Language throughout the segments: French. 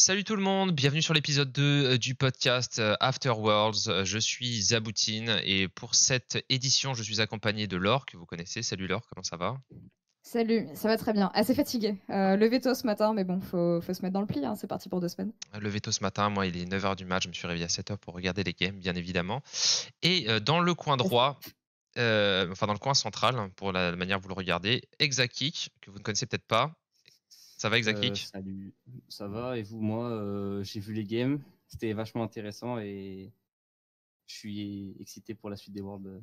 Salut tout le monde, bienvenue sur l'épisode 2 du podcast Afterworlds. Je suis Zaboutine et pour cette édition, je suis accompagné de Laure, que vous connaissez. Salut Laure, comment ça va? Salut, ça va très bien. Assez fatigué. Levé tôt ce matin, mais bon, faut se mettre dans le pli, hein. C'est parti pour 2 semaines. Levé tôt ce matin, moi il est 9h du mat, je me suis réveillé à 7h pour regarder les games, bien évidemment. Et dans le coin Yes. droit, enfin dans le coin central, pour la manière dont vous le regardez, Exakik, que vous ne connaissez peut-être pas. Ça va Exakik? Salut, ça va et vous? Moi, j'ai vu les games, c'était vachement intéressant et je suis excité pour la suite des Worlds.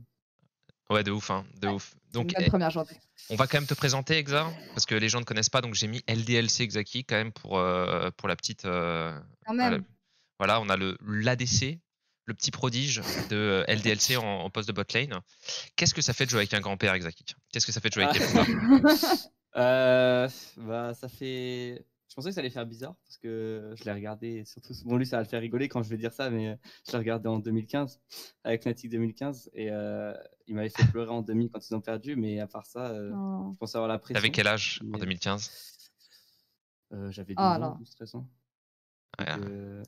Ouais, de ouf, hein, de Ouais, ouf. c'est une Donc, bonne première journée. on va quand même te présenter, Exa, parce que les gens ne connaissent pas, donc j'ai mis LDLC Exaki quand même pour la petite. Quand même. Voilà, on a l'ADC, le petit prodige de LDLC en poste de bot lane. Qu'est-ce que ça fait de jouer avec un grand-père, Exaki? Qu'est-ce que ça fait de jouer avec Bah, ça fait. Je pensais que ça allait faire bizarre parce que je l'ai regardé, surtout. Bon, lui, ça va le faire rigoler quand je vais dire ça, mais je l'ai regardé en 2015 avec Fnatic 2015 et il m'avait fait pleurer en demi quand ils ont perdu, mais à part ça, Oh. je pensais avoir la pression. T'avais quel âge en Mais, 2015? J'avais 12 Oh ans, là. 12-13 ans. Ouais, Donc,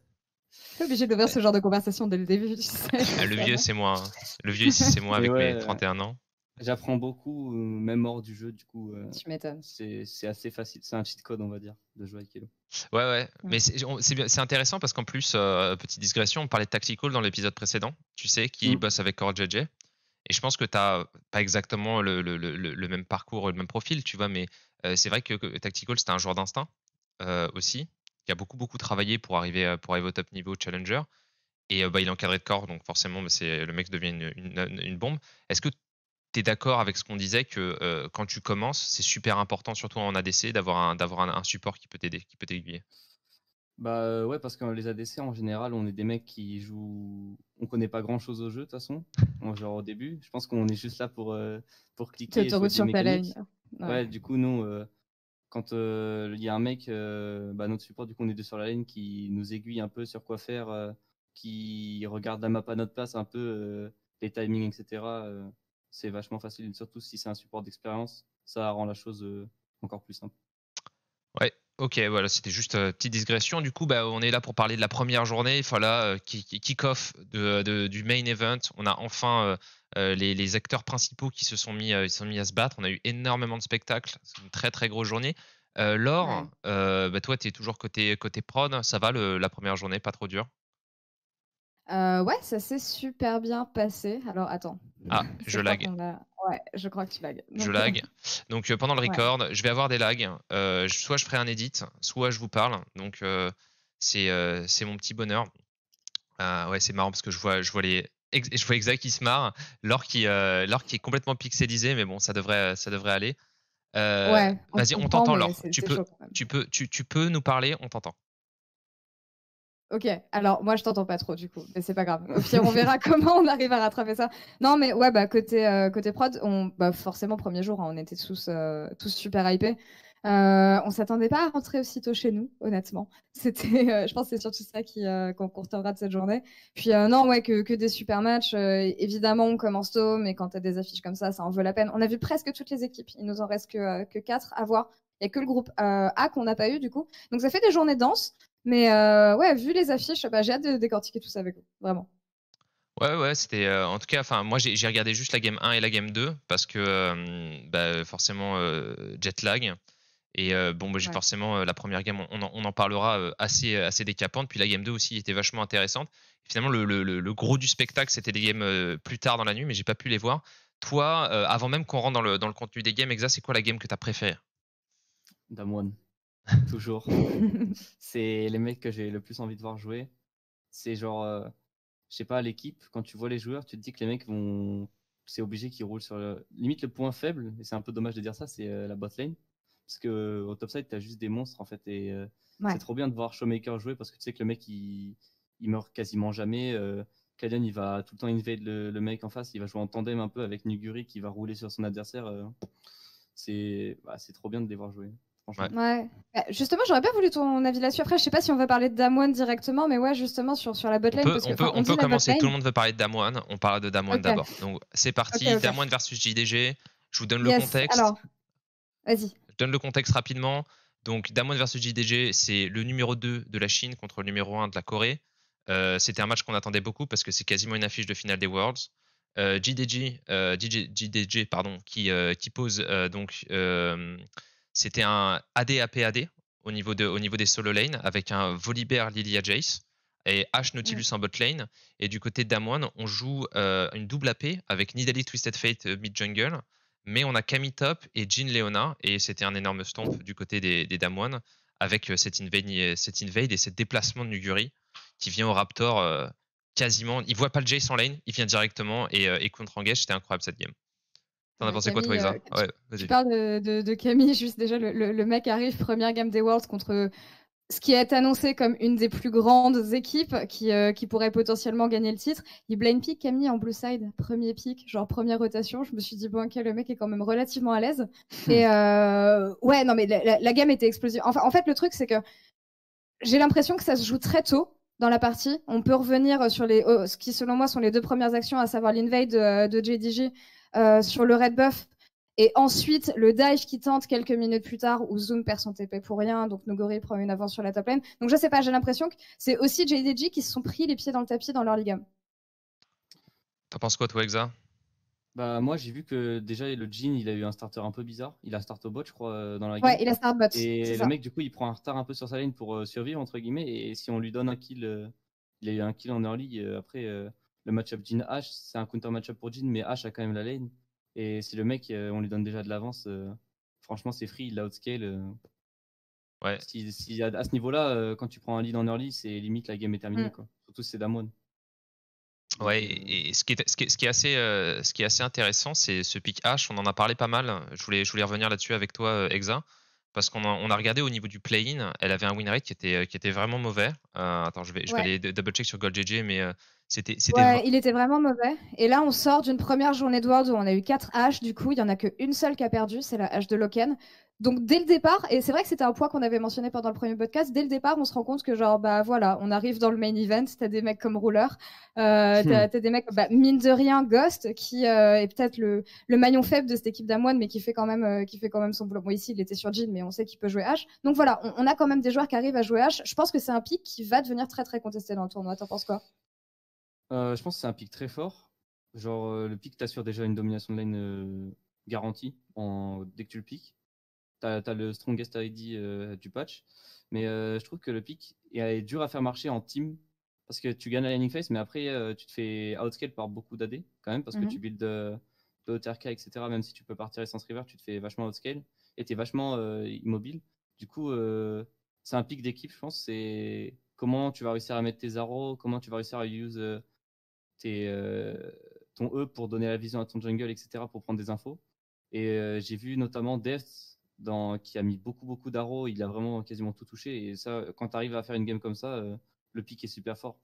T'es obligé d'ouvrir ce genre de conversation dès le début, tu sais. le vieux, c'est moi. Hein. Le vieux ici, c'est moi Mais avec ouais, mes 31 ans. j'apprends beaucoup, même hors du jeu, du coup, Tu m'étonnes. c'est assez facile. C'est un cheat code, on va dire, de jouer avec Elo. Ouais. Mais c'est intéressant parce qu'en plus, petite digression, on parlait de Tactical dans l'épisode précédent, tu sais, qui bosse avec Core JJ. Et je pense que tu n'as pas exactement le même parcours, le même profil, tu vois, mais c'est vrai que Tactical, c'était un joueur d'instinct aussi, qui a beaucoup travaillé pour arriver au top niveau challenger. Et il est encadré de Core, donc forcément, le mec devient une bombe. Est-ce que tu es d'accord avec ce qu'on disait que quand tu commences, c'est super important, surtout en ADC, d'avoir un support qui peut t'aider, qui peut t'aiguiller? Bah ouais, parce que les ADC, en général, on est des mecs qui jouent. On connaît pas grand chose au jeu, de toute façon. Genre au début, je pense qu'on est juste là pour cliquer et jouer T'autoroute des sur ta mécaniques. lane. Ouais, du coup, nous, quand il y a un mec, notre support, du coup, on est deux sur la lane qui nous aiguille un peu sur quoi faire, qui regarde la map à notre place un peu, les timings, etc. C'est vachement facile, surtout si c'est un support d'expérience. Ça rend la chose encore plus simple. Ouais, ok, voilà, c'était juste petite digression. Du coup, on est là pour parler de la première journée, voilà, kick-off du main event. On a enfin les acteurs principaux qui se sont mis à se battre. On a eu énormément de spectacles. C'est une très grosse journée. Laure, toi, tu es toujours côté prod. Ça va la première journée, pas trop dur? Ouais, ça s'est super bien passé. Alors, attends. Ah, je lag. Ouais, je crois que tu lag. Je lag. Donc pendant le Ouais. record, je vais avoir des lags. Soit je ferai un edit, soit je vous parle. Donc c'est mon petit bonheur. Ouais, c'est marrant parce que je vois Exa qui se marre, Laure qui est complètement pixelisé, mais bon, ça devrait aller. Ouais, on Vas-y, on comprend, t'entend, mais Laure. c'est chaud quand même. Tu peux nous parler, on t'entend. Ok, alors moi je t'entends pas trop du coup, mais c'est pas grave. Au pire, on verra comment on arrive à rattraper ça. Non, mais ouais, côté prod, forcément premier jour, hein, on était tous super hypés. On s'attendait pas à rentrer aussitôt chez nous, honnêtement. C'était, je pense, que c'est surtout ça qu'on retiendra de cette journée. Puis non, ouais, que des super matchs. Évidemment, on commence tôt, mais quand t'as des affiches comme ça en vaut la peine. On a vu presque toutes les équipes. Il nous en reste que 4 à voir. Il y a que le groupe A qu'on n'a pas eu du coup. Donc ça fait des journées denses. Mais ouais, vu les affiches, j'ai hâte de décortiquer tout ça avec vous, vraiment. Ouais, c'était en tout cas, enfin moi j'ai regardé juste la game 1 et la game 2 parce que forcément jet lag et j'ai forcément la première game on en parlera assez décapante, puis la game 2 aussi était vachement intéressante. Finalement le gros du spectacle c'était des games plus tard dans la nuit, mais j'ai pas pu les voir. Toi, avant même qu'on rentre dans le contenu des games, Exa, c'est quoi la game que t'as préférée? Damwon, toujours. C'est les mecs que j'ai le plus envie de voir jouer. C'est genre, je sais pas, l'équipe, quand tu vois les joueurs, tu te dis que les mecs vont. C'est obligé qu'ils roulent sur limite le point faible, et c'est un peu dommage de dire ça, c'est la bot lane. Parce que au topside, t'as juste des monstres en fait, et c'est trop bien de voir Showmaker jouer parce que tu sais que le mec il meurt quasiment jamais. Kalian il va tout le temps invade le mec en face, il va jouer en tandem un peu avec Nuguri qui va rouler sur son adversaire. C'est trop bien de les voir jouer. Franchement. Ouais. Justement, j'aurais bien voulu ton avis là-dessus. Après, je sais pas si on va parler de Damwon directement, mais ouais, justement sur la botlane. On peut commencer. Tout le monde veut parler de Damwon. On parle de Damwon d'abord. Donc c'est parti. Okay. Damwon versus JDG. Je vous donne le contexte. Alors, vas-y. Je donne le contexte rapidement. Donc Damwon versus JDG, c'est le numéro 2 de la Chine contre le numéro 1 de la Corée. C'était un match qu'on attendait beaucoup parce que c'est quasiment une affiche de finale des Worlds. JDG, pardon, qui pose donc c'était un AD-AP-AD au niveau des solo lane avec un Volibear Lilia Jace et Ashe Nautilus en bot lane. Et du côté de Damwon, on joue une double AP avec Nidalee Twisted Fate mid jungle, mais on a Camille top et Jhin Leona, et c'était un énorme stomp du côté des Damwon avec cet invade et cet déplacement de Nuguri qui vient au Raptor quasiment. Il voit pas le Jace en lane, il vient directement et contre-engage. C'était incroyable cette game. T'en as pensé quoi, toi, Exa? Ouais, Tu vas-y. parles de Camille, juste déjà, le mec arrive, première game des Worlds contre ce qui est annoncé comme une des plus grandes équipes qui pourrait potentiellement gagner le titre. Il blind pick Camille en blue side, premier pick, genre première rotation. Je me suis dit, bon, ok, le mec est quand même relativement à l'aise. Et ouais, non, mais la game était explosive. Enfin, en fait, le truc, c'est que j'ai l'impression que ça se joue très tôt dans la partie. On peut revenir sur ce qui, selon moi, sont les 2 premières actions, à savoir l'invade de JDG sur le red buff. Et ensuite, le dive qui tente quelques minutes plus tard, où Zoom perd son TP pour rien, donc Nogori prend une avance sur la top lane. Donc je sais pas, j'ai l'impression que c'est aussi JDG qui se sont pris les pieds dans le tapis dans leur ligue. T'en penses quoi, toi, Exa? Bah, moi, j'ai vu que déjà, le Jhin, il a eu un starter un peu bizarre. Il a start au bot, je crois, dans la game. Ouais, il a start bot. Et le mec, du coup, il prend un retard un peu sur sa lane pour survivre, entre guillemets. Et si on lui donne un kill, il a eu un kill en early. Après, le match-up Jhin-H, c'est un counter match-up pour Jhin, mais H a quand même la lane. Et si le mec, on lui donne déjà de l'avance, franchement, c'est free, il outscale. Ouais. À ce niveau-là, quand tu prends un lead en early, c'est limite la game est terminée, quoi. Surtout si c'est Damwon. Ouais, et ce qui est assez intéressant, c'est ce pick H. On en a parlé pas mal. Je voulais revenir là-dessus avec toi, Exa, parce qu'on a regardé au niveau du play-in. Elle avait un win rate qui était vraiment mauvais. Attends, je vais aller double check sur GoldGG, mais c'était. Ouais, il était vraiment mauvais. Et là, on sort d'une première journée de Worlds où on a eu 4 H. Du coup, il y en a qu'une seule qui a perdu, c'est la H de Loken. Donc dès le départ, et c'est vrai que c'était un point qu'on avait mentionné pendant le premier podcast, dès le départ, on se rend compte que genre, bah voilà, on arrive dans le main event, t'as des mecs comme Ruler, t'as des mecs, bah, mine de rien, Ghost, qui est peut-être le maillon faible de cette équipe d'Amoine, mais qui fait quand même son boulot. Bon, ici, il était sur Jhin, mais on sait qu'il peut jouer H. Donc voilà, on a quand même des joueurs qui arrivent à jouer H. Je pense que c'est un pick qui va devenir très très contesté dans le tournoi. T'en penses quoi? Je pense que c'est un pick très fort. Genre, le pick t'assure déjà une domination de lane garantie dès que tu le piques. T'as le strongest ID du patch. Mais je trouve que le pick est dur à faire marcher en team parce que tu gagnes la laning phase, mais après tu te fais outscale par beaucoup d'AD quand même parce que tu builds de OTRK, etc. Même si tu peux partir Essence River, tu te fais vachement outscale et t'es vachement immobile. Du coup, c'est un pick d'équipe, je pense. C'est comment tu vas réussir à mettre tes arrows, comment tu vas réussir à use ton E pour donner la vision à ton jungle, etc. pour prendre des infos. Et j'ai vu notamment Death qui a mis beaucoup d'arrows, il a vraiment quasiment tout touché. Et ça, quand tu arrives à faire une game comme ça, le pick est super fort.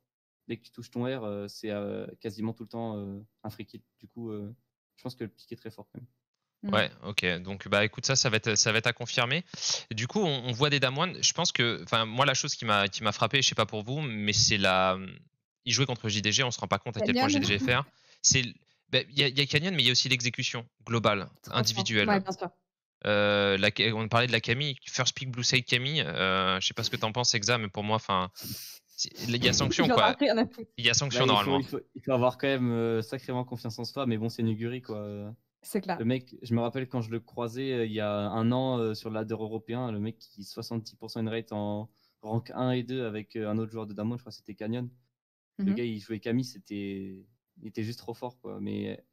Dès que tu touches ton R, c'est quasiment tout le temps un free kill. Du coup, je pense que le pick est très fort quand même. Ouais, ok. Donc, bah, écoute, ça va être à confirmer. Du coup, on voit des Damwon. Je pense que, enfin, moi, la chose qui m'a frappé, je sais pas pour vous, mais c'est il jouait contre JDG, on se rend pas compte à quel point JDG est fort. Il y a Canyon, mais il y a aussi l'exécution globale, individuelle. Ouais, bien sûr. On parlait de la Camille, first pick Blue Side Camille. Je sais pas ce que t'en penses, Exa, mais pour moi, enfin, il y a sanction, quoi. Il y a sanction normalement. Il faut avoir quand même sacrément confiance en soi, mais bon, c'est Nuguri, quoi. C'est clair. Le mec, je me rappelle quand je le croisais il y a un an sur le ladder européen, le mec qui 70% une rate en rank 1 et 2 avec un autre joueur de Damwon, je crois que c'était Canyon. Le gars, il jouait Camille, il était juste trop fort, quoi. Mais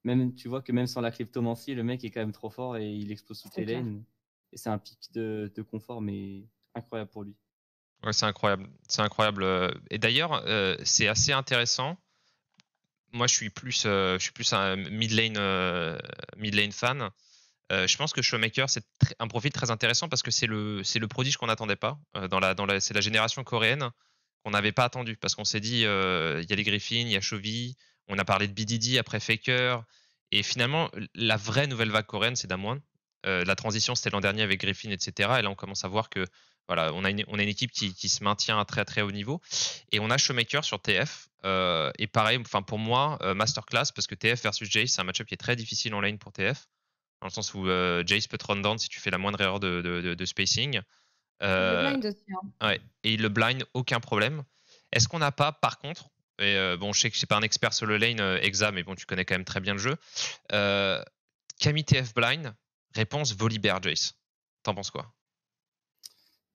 même, tu vois que même sans la cryptomancie, le mec est quand même trop fort et il explose toutes les lanes. Et c'est un pic de confort, mais incroyable pour lui. Ouais, c'est incroyable. C'est incroyable. Et d'ailleurs, c'est assez intéressant. Moi, je suis plus un mid lane fan. Je pense que Showmaker, c'est un profil très intéressant parce que c'est le prodige qu'on n'attendait pas. C'est la génération coréenne qu'on n'avait pas attendu parce qu'on s'est dit, il y a les Griffins, il y a Chovy, on a parlé de BDD après Faker. Et finalement, la vraie nouvelle vague coréenne, c'est Damwon. La transition, c'était l'an dernier avec Griffin, etc. Et là, on commence à voir que voilà, on a une équipe qui se maintient à très très haut niveau. Et on a Showmaker sur TF. Et pareil, pour moi, masterclass, parce que TF versus Jace, c'est un match-up qui est très difficile en lane pour TF. dans le sens où Jace peut te run down si tu fais la moindre erreur de spacing. Il est blind aussi. Hein. Ouais, et il le blind, aucun problème. Est-ce qu'on n'a pas, par contre, et bon, je sais que je suis pas un expert sur le lane, Exa, mais bon, tu connais quand même très bien le jeu. Camille TF blind, réponse Volibear Jace. T'en penses quoi?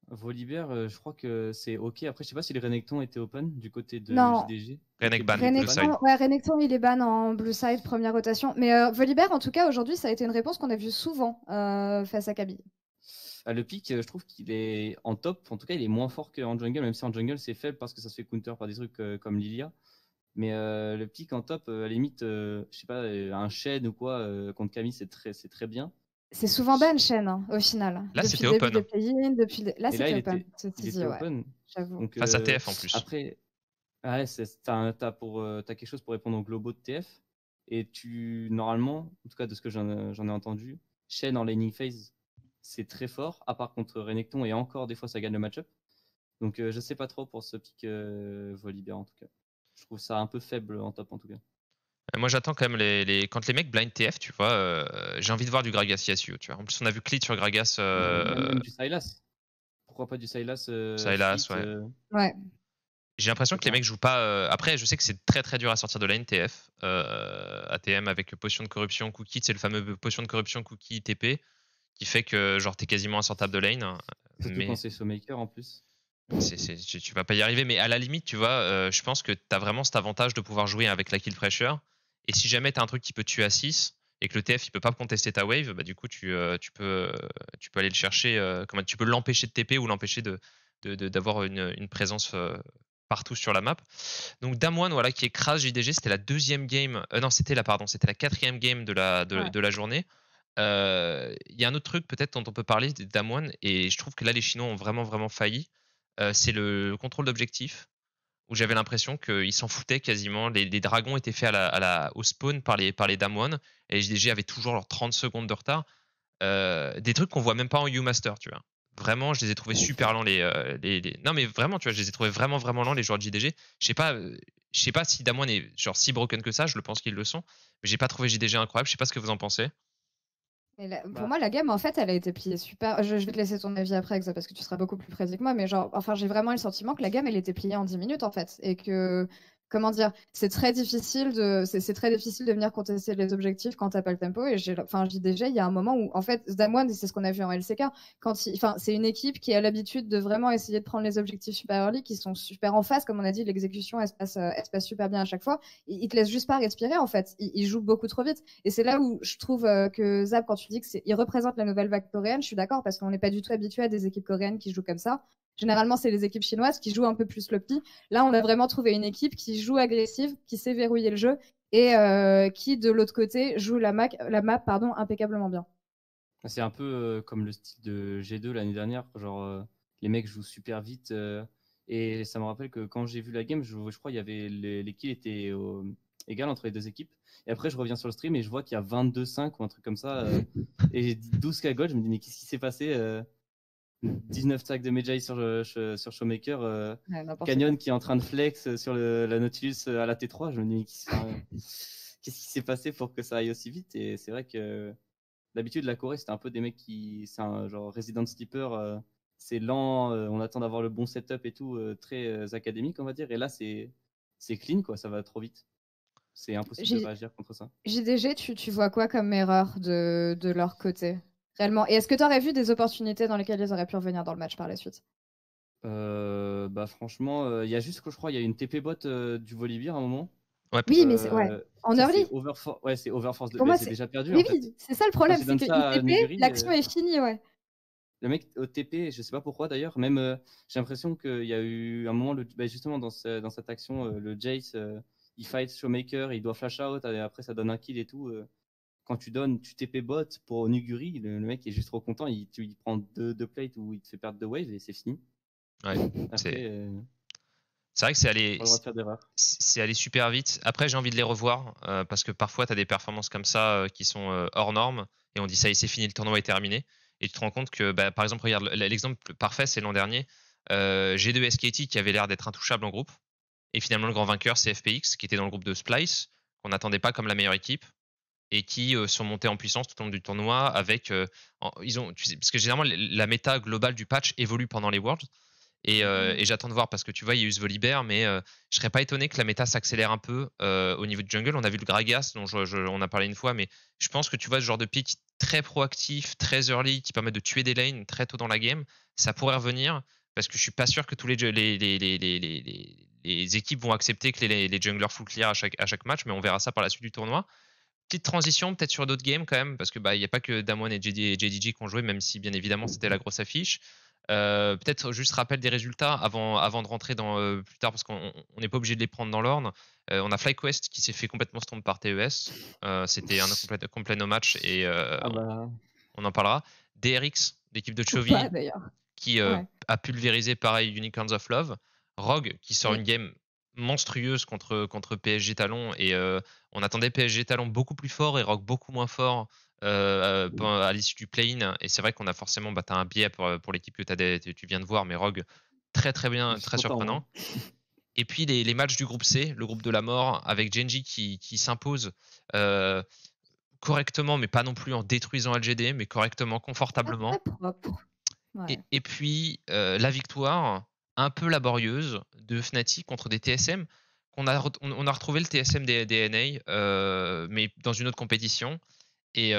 Volibear, je crois que c'est ok. Après, je sais pas si le Renekton était open du côté de Non. JDG. Renek ban, Blue Blue Side. side. Ouais, Renekton, il est ban en blue side, première rotation. Mais Volibear, en tout cas, aujourd'hui, ça a été une réponse qu'on a vue souvent face à Kaby. Ah, le pick, je trouve qu'il est en top. En tout cas, il est moins fort qu'en jungle, même si en jungle, c'est faible parce que ça se fait counter par des trucs comme Lilia. Mais le pick en top, à la limite, je sais pas, un Shen ou quoi, contre Camille, c'est très bien. C'est souvent ban, Shen, hein, au final. Là, depuis c'était le début open. des play-in, depuis Là, Et là, c'était il open. était, Ceci il dit, était ouais, open. j'avoue. Donc, Face à TF en plus. Après, ouais, t'as quelque chose pour répondre aux globaux de TF. Et normalement, en tout cas de ce que j'en ai entendu, Shen en laning phase, c'est très fort, à part contre Renekton, et encore des fois ça gagne le match-up. Donc je sais pas trop pour ce pick Volibear en tout cas. Je trouve ça un peu faible en top en tout cas. Moi, j'attends quand même quand les mecs blind TF, tu vois, j'ai envie de voir du Gragas Yasuo, tu vois. En plus, on a vu Clit sur Gragas. Même du Sylas. Pourquoi pas du Sylas Sylas, Fleet, ouais. Ouais. J'ai l'impression que les mecs jouent pas. Après, je sais que c'est très très dur à sortir de lane TF. ATM avec potion de corruption, cookie, c'est le fameux potion de corruption, cookie, TP, qui fait que genre t'es quasiment insortable de lane. Surtout quand Mais c'est Showmaker en plus. tu vas pas y arriver. Mais à la limite, tu vois, je pense que t'as vraiment cet avantage de pouvoir jouer avec la kill pressure. Et si jamais t'as un truc qui peut tuer à 6 et que le TF il peut pas contester ta wave, bah du coup tu peux aller le chercher. Tu peux l'empêcher de TP ou l'empêcher d'avoir une présence partout sur la map. Donc Damwon, voilà, qui écrase JDG, c'était la deuxième game. Non, c'était la quatrième game de la journée. Il y a un autre truc peut-être dont on peut parler, Damwon, et je trouve que là les Chinois ont vraiment vraiment failli. C'est le contrôle d'objectif, où j'avais l'impression qu'ils s'en foutaient quasiment. Les dragons étaient faits au spawn par les Damwon, et les JDG avaient toujours leurs 30 secondes de retard. Des trucs qu'on voit même pas en U-Master, tu vois. Vraiment, je les ai trouvés super lents. Non, mais vraiment, tu vois, je les ai trouvés vraiment, vraiment lents, les joueurs de JDG. Je sais pas si Damwon est genre si broken que ça, je le pense qu'ils le sont. Mais j'ai pas trouvé JDG incroyable, je sais pas ce que vous en pensez. Pour moi, la game, en fait, elle a été pliée super. Je vais te laisser ton avis après, Exa, parce que tu seras beaucoup plus précis que moi. Mais genre, enfin, j'ai vraiment eu le sentiment que la game, elle était pliée en 10 minutes, en fait. Et que, comment dire, c'est très difficile de venir contester les objectifs quand t'as pas le tempo. Et je dis déjà, il y a un moment où, en fait, Damwon, c'est ce qu'on a vu en LCK, c'est une équipe qui a l'habitude de vraiment essayer de prendre les objectifs super early, qui sont super en face. Comme on a dit, l'exécution, elle se passe super bien à chaque fois. Ils te laissent juste pas respirer, en fait. Ils jouent beaucoup trop vite. Et c'est là où je trouve que Zap, quand tu dis qu'il représente la nouvelle vague coréenne, je suis d'accord, parce qu'on n'est pas du tout habitué à des équipes coréennes qui jouent comme ça. Généralement, c'est les équipes chinoises qui jouent un peu plus sloppy. Là, on a vraiment trouvé une équipe qui joue agressive, qui sait verrouiller le jeu et qui, de l'autre côté, joue la map impeccablement bien. C'est un peu comme le style de G2 l'année dernière. Genre, les mecs jouent super vite. Et ça me rappelle que quand j'ai vu la game, je crois qu'il y avait les kills étaient égales entre les deux équipes. Et après, je reviens sur le stream et je vois qu'il y a 22-5 ou un truc comme ça. Et 12K gold. Je me dis, mais qu'est-ce qui s'est passé 19 stacks de Medjay sur Showmaker. Canyon qui est en train de flex sur la Nautilus à la T3. Je me dis, mais qu'est-ce qui s'est passé pour que ça aille aussi vite? Et c'est vrai que d'habitude, la Corée, c'était un peu des mecs c'est un genre Resident Sleeper. C'est lent, on attend d'avoir le bon setup et tout, très académique, on va dire. Et là, c'est clean, quoi. Ça va trop vite. C'est impossible de réagir contre ça. JDG, tu vois quoi comme erreur de leur côté, réellement? Et est-ce que tu aurais vu des opportunités dans lesquelles ils auraient pu revenir dans le match par la suite? Bah franchement, il y a juste que je crois il y a une TP bot du Volibear à un moment. Ouais, oui, mais en early. C'est Overforce. Pour moi, c'est déjà perdu. Oui, en fait. c'est ça le problème, c'est que TP, l'action est finie, ouais. Le mec au TP, je sais pas pourquoi d'ailleurs, même j'ai l'impression qu'il y a eu un moment, justement dans cette action, le Jace, il fight Showmaker, il doit flash out, et après ça donne un kill et tout. Quand tu TP bot pour Nuguri, le mec est juste trop content, il prend deux plates où il te fait perdre 2 waves et c'est fini. Ouais, après, c'est vrai que c'est allé super vite. Après, j'ai envie de les revoir parce que parfois, tu as des performances comme ça qui sont hors normes et on dit ça y est, c'est fini, le tournoi est terminé. Et tu te rends compte que, par exemple, regarde, l'exemple parfait, c'est l'an dernier. G2 SKT qui avait l'air d'être intouchable en groupe. Et finalement, le grand vainqueur, c'est FPX qui était dans le groupe de Splice, qu'on n'attendait pas comme la meilleure équipe. et qui sont montés en puissance tout au long du tournoi avec tu sais, parce que généralement la méta globale du patch évolue pendant les Worlds et j'attends de voir parce que tu vois il y a eu ce Volibear mais je serais pas étonné que la méta s'accélère un peu au niveau du jungle. On a vu le Gragas dont on a parlé une fois, mais je pense que tu vois ce genre de pick très proactif, très early qui permet de tuer des lanes très tôt dans la game, ça pourrait revenir parce que je suis pas sûr que tous les équipes vont accepter que les junglers full clear à chaque match, mais on verra ça par la suite du tournoi. Petite transition peut-être sur d'autres games quand même, parce que il n'y a pas que Damwon et JDG qui ont joué, même si bien évidemment c'était la grosse affiche. Peut-être juste rappel des résultats avant de rentrer dans plus tard, parce qu'on n'est pas obligé de les prendre dans l'ordre. On a FlyQuest qui s'est fait complètement stomp par TES. C'était un complet no match et on en parlera. DRX, l'équipe de Chovy, qui a pulvérisé pareil Unicorns of Love. Rogue qui sort une game monstrueuse contre PSG Talon et on attendait PSG Talon beaucoup plus fort et Rogue beaucoup moins fort à l'issue du play-in, et c'est vrai qu'on a forcément t'as un biais pour l'équipe que tu viens de voir, mais Rogue très très bien, très surprenant. Et puis les matchs du groupe C, le groupe de la mort, avec Gen.G qui s'impose correctement, mais pas non plus en détruisant LGD, mais correctement, confortablement. Et puis la victoire un peu laborieuse de Fnatic contre des TSM. On a retrouvé le TSM des NA, mais dans une autre compétition. Et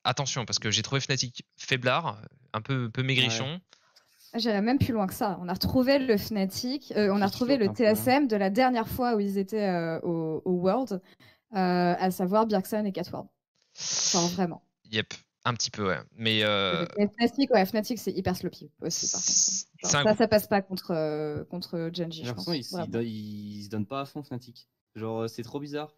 attention, parce que j'ai trouvé Fnatic faiblard, un peu maigrichon. J'irais même plus loin que ça. On a retrouvé le Fnatic, on a retrouvé le TSM de la dernière fois où ils étaient au World, à savoir Bjergsen et Catward. Enfin, vraiment. Yep, un petit peu, ouais. Mais Fnatic, c'est hyper sloppy aussi, par contre. Ça passe pas contre Gen.G. J'ai l'impression qu'ils se donnent pas à fond, Fnatic. Genre, c'est trop bizarre.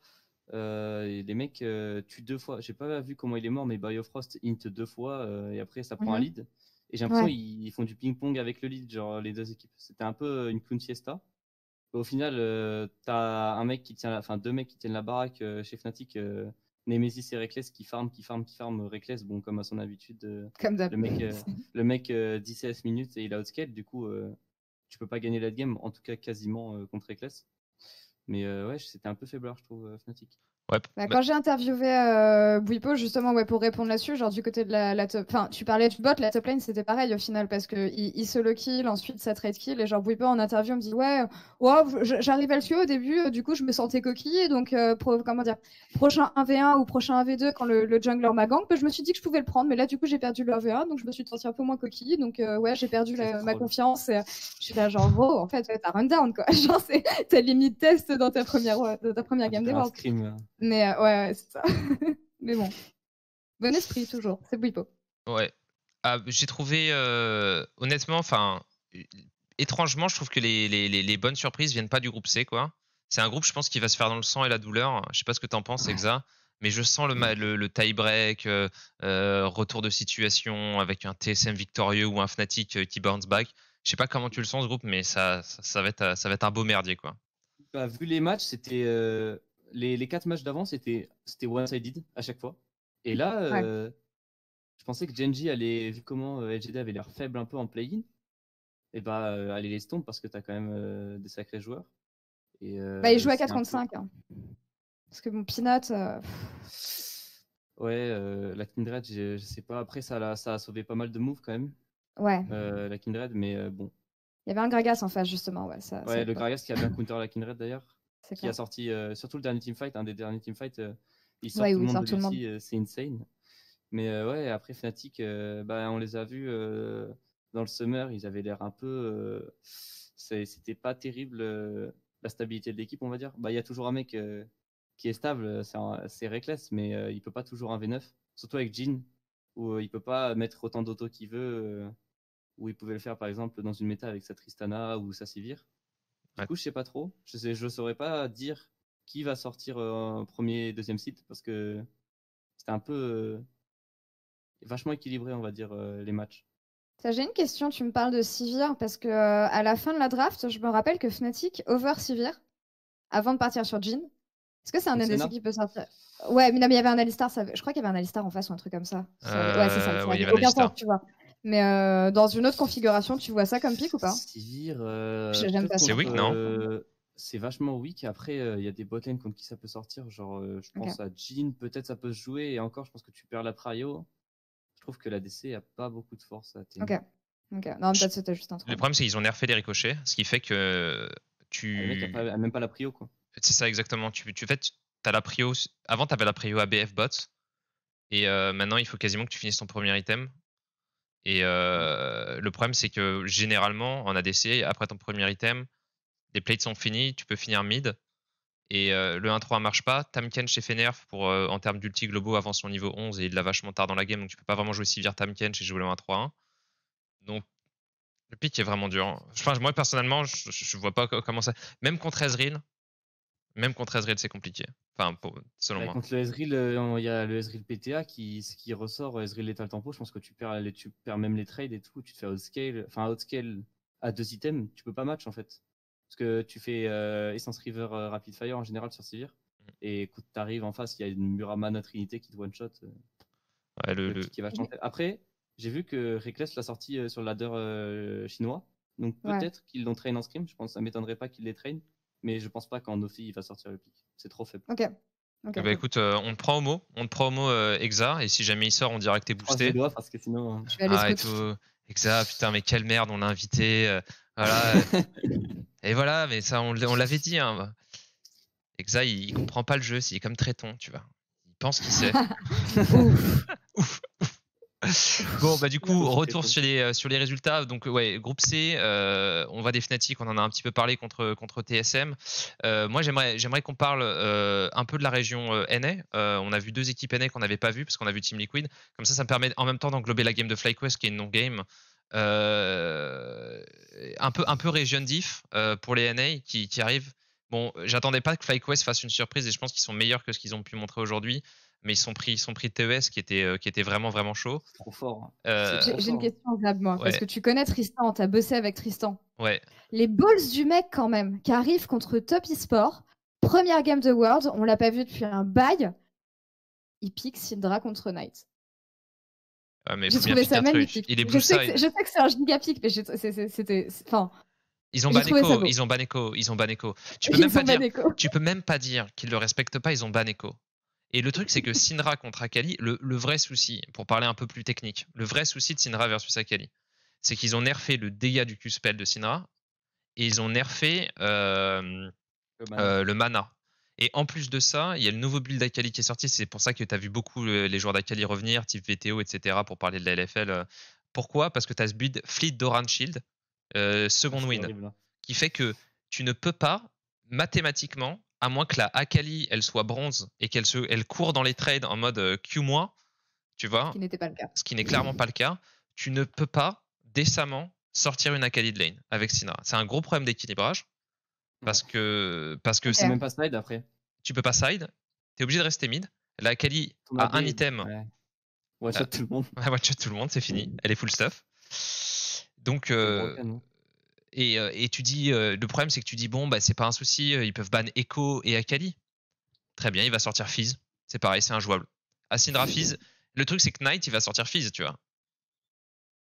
Les mecs tuent 2 fois. J'ai pas vu comment il est mort, mais Biofrost int 2 fois et après ça prend un lead. Et j'ai l'impression qu'ils font du ping-pong avec le lead, genre les deux équipes. C'était un peu une clown siesta. Au final, t'as un mec qui tient, deux mecs qui tiennent la baraque chez Fnatic, Nemesis et Reckless qui farm Reckless, bon comme à son habitude. Comme d'hab. Le mec 10-16 minutes et il a outscale, du coup tu peux pas gagner la game, en tout cas quasiment contre Reckless. Mais ouais, c'était un peu faiblard, je trouve, Fnatic. Ouais. Quand j'ai interviewé Bwipo, justement, pour répondre là-dessus, genre du côté de la top. Enfin, tu parlais du bot, la top lane, c'était pareil au final, parce qu'il solo kill, ensuite ça trade kill, et genre Bwipo en interview me dit j'arrive à le tuer au début, du coup je me sentais coquille, donc comment dire, prochain 1v1 ou prochain 1v2 quand le jungler m'a gank, je me suis dit que je pouvais le prendre, mais là du coup j'ai perdu le 1v1, donc je me suis sentie un peu moins coquille, donc j'ai perdu ma confiance, et je suis là genre en fait t'as run down quoi, genre c'est ta limite test dans ta première game des Worlds. Mais ouais, c'est ça. Mais bon, bon esprit toujours, c'est Bwipo. Ouais. J'ai trouvé honnêtement, étrangement, je trouve que les bonnes surprises viennent pas du groupe C, quoi. C'est un groupe, je pense, qui va se faire dans le sang et la douleur. Je sais pas ce que t'en penses, Exa, mais je sens le tie-break, retour de situation avec un TSM victorieux ou un Fnatic qui bounce back. Je sais pas comment tu le sens, ce groupe, mais ça va être un beau merdier, quoi. Vu les matchs, c'était les 4 matchs d'avant, c'était one-sided à chaque fois. Et là, je pensais que Gen.G allait, vu comment LGD avait l'air faible un peu en play-in, et aller les stomp parce que t'as quand même des sacrés joueurs. Et, il joue à 4 contre 5. Hein. Parce que mon Peanut. Ouais, la Kindred, je sais pas. Après, ça a sauvé pas mal de moves quand même. Ouais. La Kindred, mais bon. Il y avait un Gragas en face, justement. Ouais, le Gragas qui a bien counter la Kindred d'ailleurs. Qui a sorti, surtout le dernier teamfight, un des derniers teamfights, il sort tout le monde de Lucie, c'est insane. Mais ouais, après Fnatic, on les a vus dans le Summer, ils avaient l'air un peu. C'était pas terrible la stabilité de l'équipe, on va dire. Il y a toujours un mec qui est stable, c'est Reckless, mais il peut pas toujours un V9, surtout avec Jhin, où il peut pas mettre autant d'auto qu'il veut, où il pouvait le faire par exemple dans une méta avec sa Tristana ou sa Sivir. Du coup, je sais pas trop. Je saurais pas dire qui va sortir en premier, deuxième site parce que c'était un peu vachement équilibré, on va dire, les matchs. J'ai une question. Tu me parles de Sivir parce que à la fin de la draft, je me rappelle que Fnatic over Sivir avant de partir sur Jhin. Est-ce que c'est un NDC qui peut sortir? Ouais, mais non, mais il y avait un Alistar. Je crois qu'il y avait un Alistar en face ou un truc comme ça. Ouais, c'est ça. Ouais, il y avait un Alistar. Tu vois. Mais dans une autre configuration, tu vois ça comme pick ou pas? Sivir. J'aime pas ça. C'est weak, non? c'est vachement weak. Après, il y a des botlane contre qui ça peut sortir. Genre, je pense à Jhin, peut-être ça peut se jouer. Et encore, je pense que tu perds la prio. Je trouve que la DC a pas beaucoup de force à TN. Ok. Non, peut-être c'était juste un truc. Le problème, c'est qu'ils ont nerfé les ricochets, ce qui fait que Le mec a même pas la prio, quoi. C'est ça, exactement. T'as la prio. Avant, t'avais la prio ABF bot. Et maintenant, il faut quasiment que tu finisses ton premier item. Et le problème, c'est que généralement, en ADC, après ton premier item, les plates sont finis, tu peux finir mid. Et le 1-3 marche pas. Tamken chez Fenerf, en termes d'ulti globaux, avant son niveau 11 et il l'a vachement tard dans la game, donc tu peux pas vraiment jouer Sivir Tamken chez jouer le 1-3-1. Donc le pick est vraiment dur. Enfin, moi personnellement, je vois pas comment ça. Même contre Ezreal, c'est compliqué. Enfin, selon moi. Contre le Ezreal, il y a le Ezreal PTA qui ressort, Ezreal Lethal Tempo. Je pense que tu perds même les trades et tout. Tu te fais outscale à 2 items, tu peux pas match en fait. Parce que tu fais Essence River Rapid Fire en général sur Sivir. Et quand t'arrives en face, il y a une Muramana Trinité qui te one-shot. Qui est vachement... Après, j'ai vu que Reckless l'a sorti sur le ladder chinois. Donc peut-être qu'ils l'ont train en scrim. Je pense ça m'étonnerait pas qu'ils les traînent. Mais je pense pas qu'en Ophi il va sortir le pic. C'est trop faible. Ok. Bah écoute, on te prend au mot, Exa, et si jamais il sort, on dirait que t'es boosté. Doigts parce que sinon. Je vais aller et tout. Exa, putain, mais quelle merde, on l'a invité. Voilà. Et voilà, mais ça, on l'avait dit. Hein. Exa, il comprend pas le jeu, c'est comme Tréton, tu vois. Il pense qu'il sait. Ouf. Bon, bah du coup, retour sur les résultats. Donc ouais, groupe C, on va des Fnatic, on en a un petit peu parlé contre TSM. Moi, j'aimerais qu'on parle un peu de la région NA. On a vu 2 équipes NA qu'on n'avait pas vues parce qu'on a vu Team Liquid. Comme ça me permet en même temps d'englober la game de FlyQuest qui est une non-game. Un peu région diff pour les NA qui arrivent. Bon, j'attendais pas que FlyQuest fasse une surprise et je pense qu'ils sont meilleurs que ce qu'ils ont pu montrer aujourd'hui. Mais ils sont pris TES qui était vraiment chaud. C'est trop fort. J'ai une question, Zab, moi, parce que tu connais Tristan, t'as bossé avec Tristan. Ouais. Les balls du mec, quand même, qui arrive contre Top eSport, première game de World, on l'a pas vu depuis un bail, il pique Syndra contre Knight. J'ai trouvé ça magnifique. Il est je sais que c'est un giga pick, mais c'était. Enfin. Ils ont ban Echo. Tu peux même pas dire qu'ils le respectent pas, ils ont ban Echo. Et le truc, c'est que Syndra contre Akali, le vrai souci, pour parler un peu plus technique, le vrai souci de Syndra versus Akali, c'est qu'ils ont nerfé le dégât du Q-spell de Syndra et ils ont nerfé le mana. Et en plus de ça, il y a le nouveau build d'Akali qui est sorti. C'est pour ça que tu as vu beaucoup les joueurs d'Akali revenir, type VTO, etc., pour parler de la LFL. Pourquoi ? Parce que tu as ce build Fleet Doran Shield, Second Wind, qui fait que tu ne peux pas, mathématiquement, à moins que la Akali elle soit bronze et qu'elle court dans les trades en mode Q-, tu vois, ce qui n'était pas le cas. Ce qui n'est clairement pas le cas, tu ne peux pas décemment sortir une Akali de lane avec Syndra. C'est un gros problème d'équilibrage parce que c'est même pas side après. Tu peux pas side, t'es obligé de rester mid. La Akali a un item. One shot tout le monde. One shot tout le monde, c'est fini. Elle est full stuff. Donc et tu dis, le problème c'est que tu dis bon bah c'est pas un souci, ils peuvent ban Echo et Akali. Très bien, il va sortir Fizz. C'est pareil, c'est injouable. À Syndra Fizz, le truc c'est que Knight il va sortir Fizz, tu vois.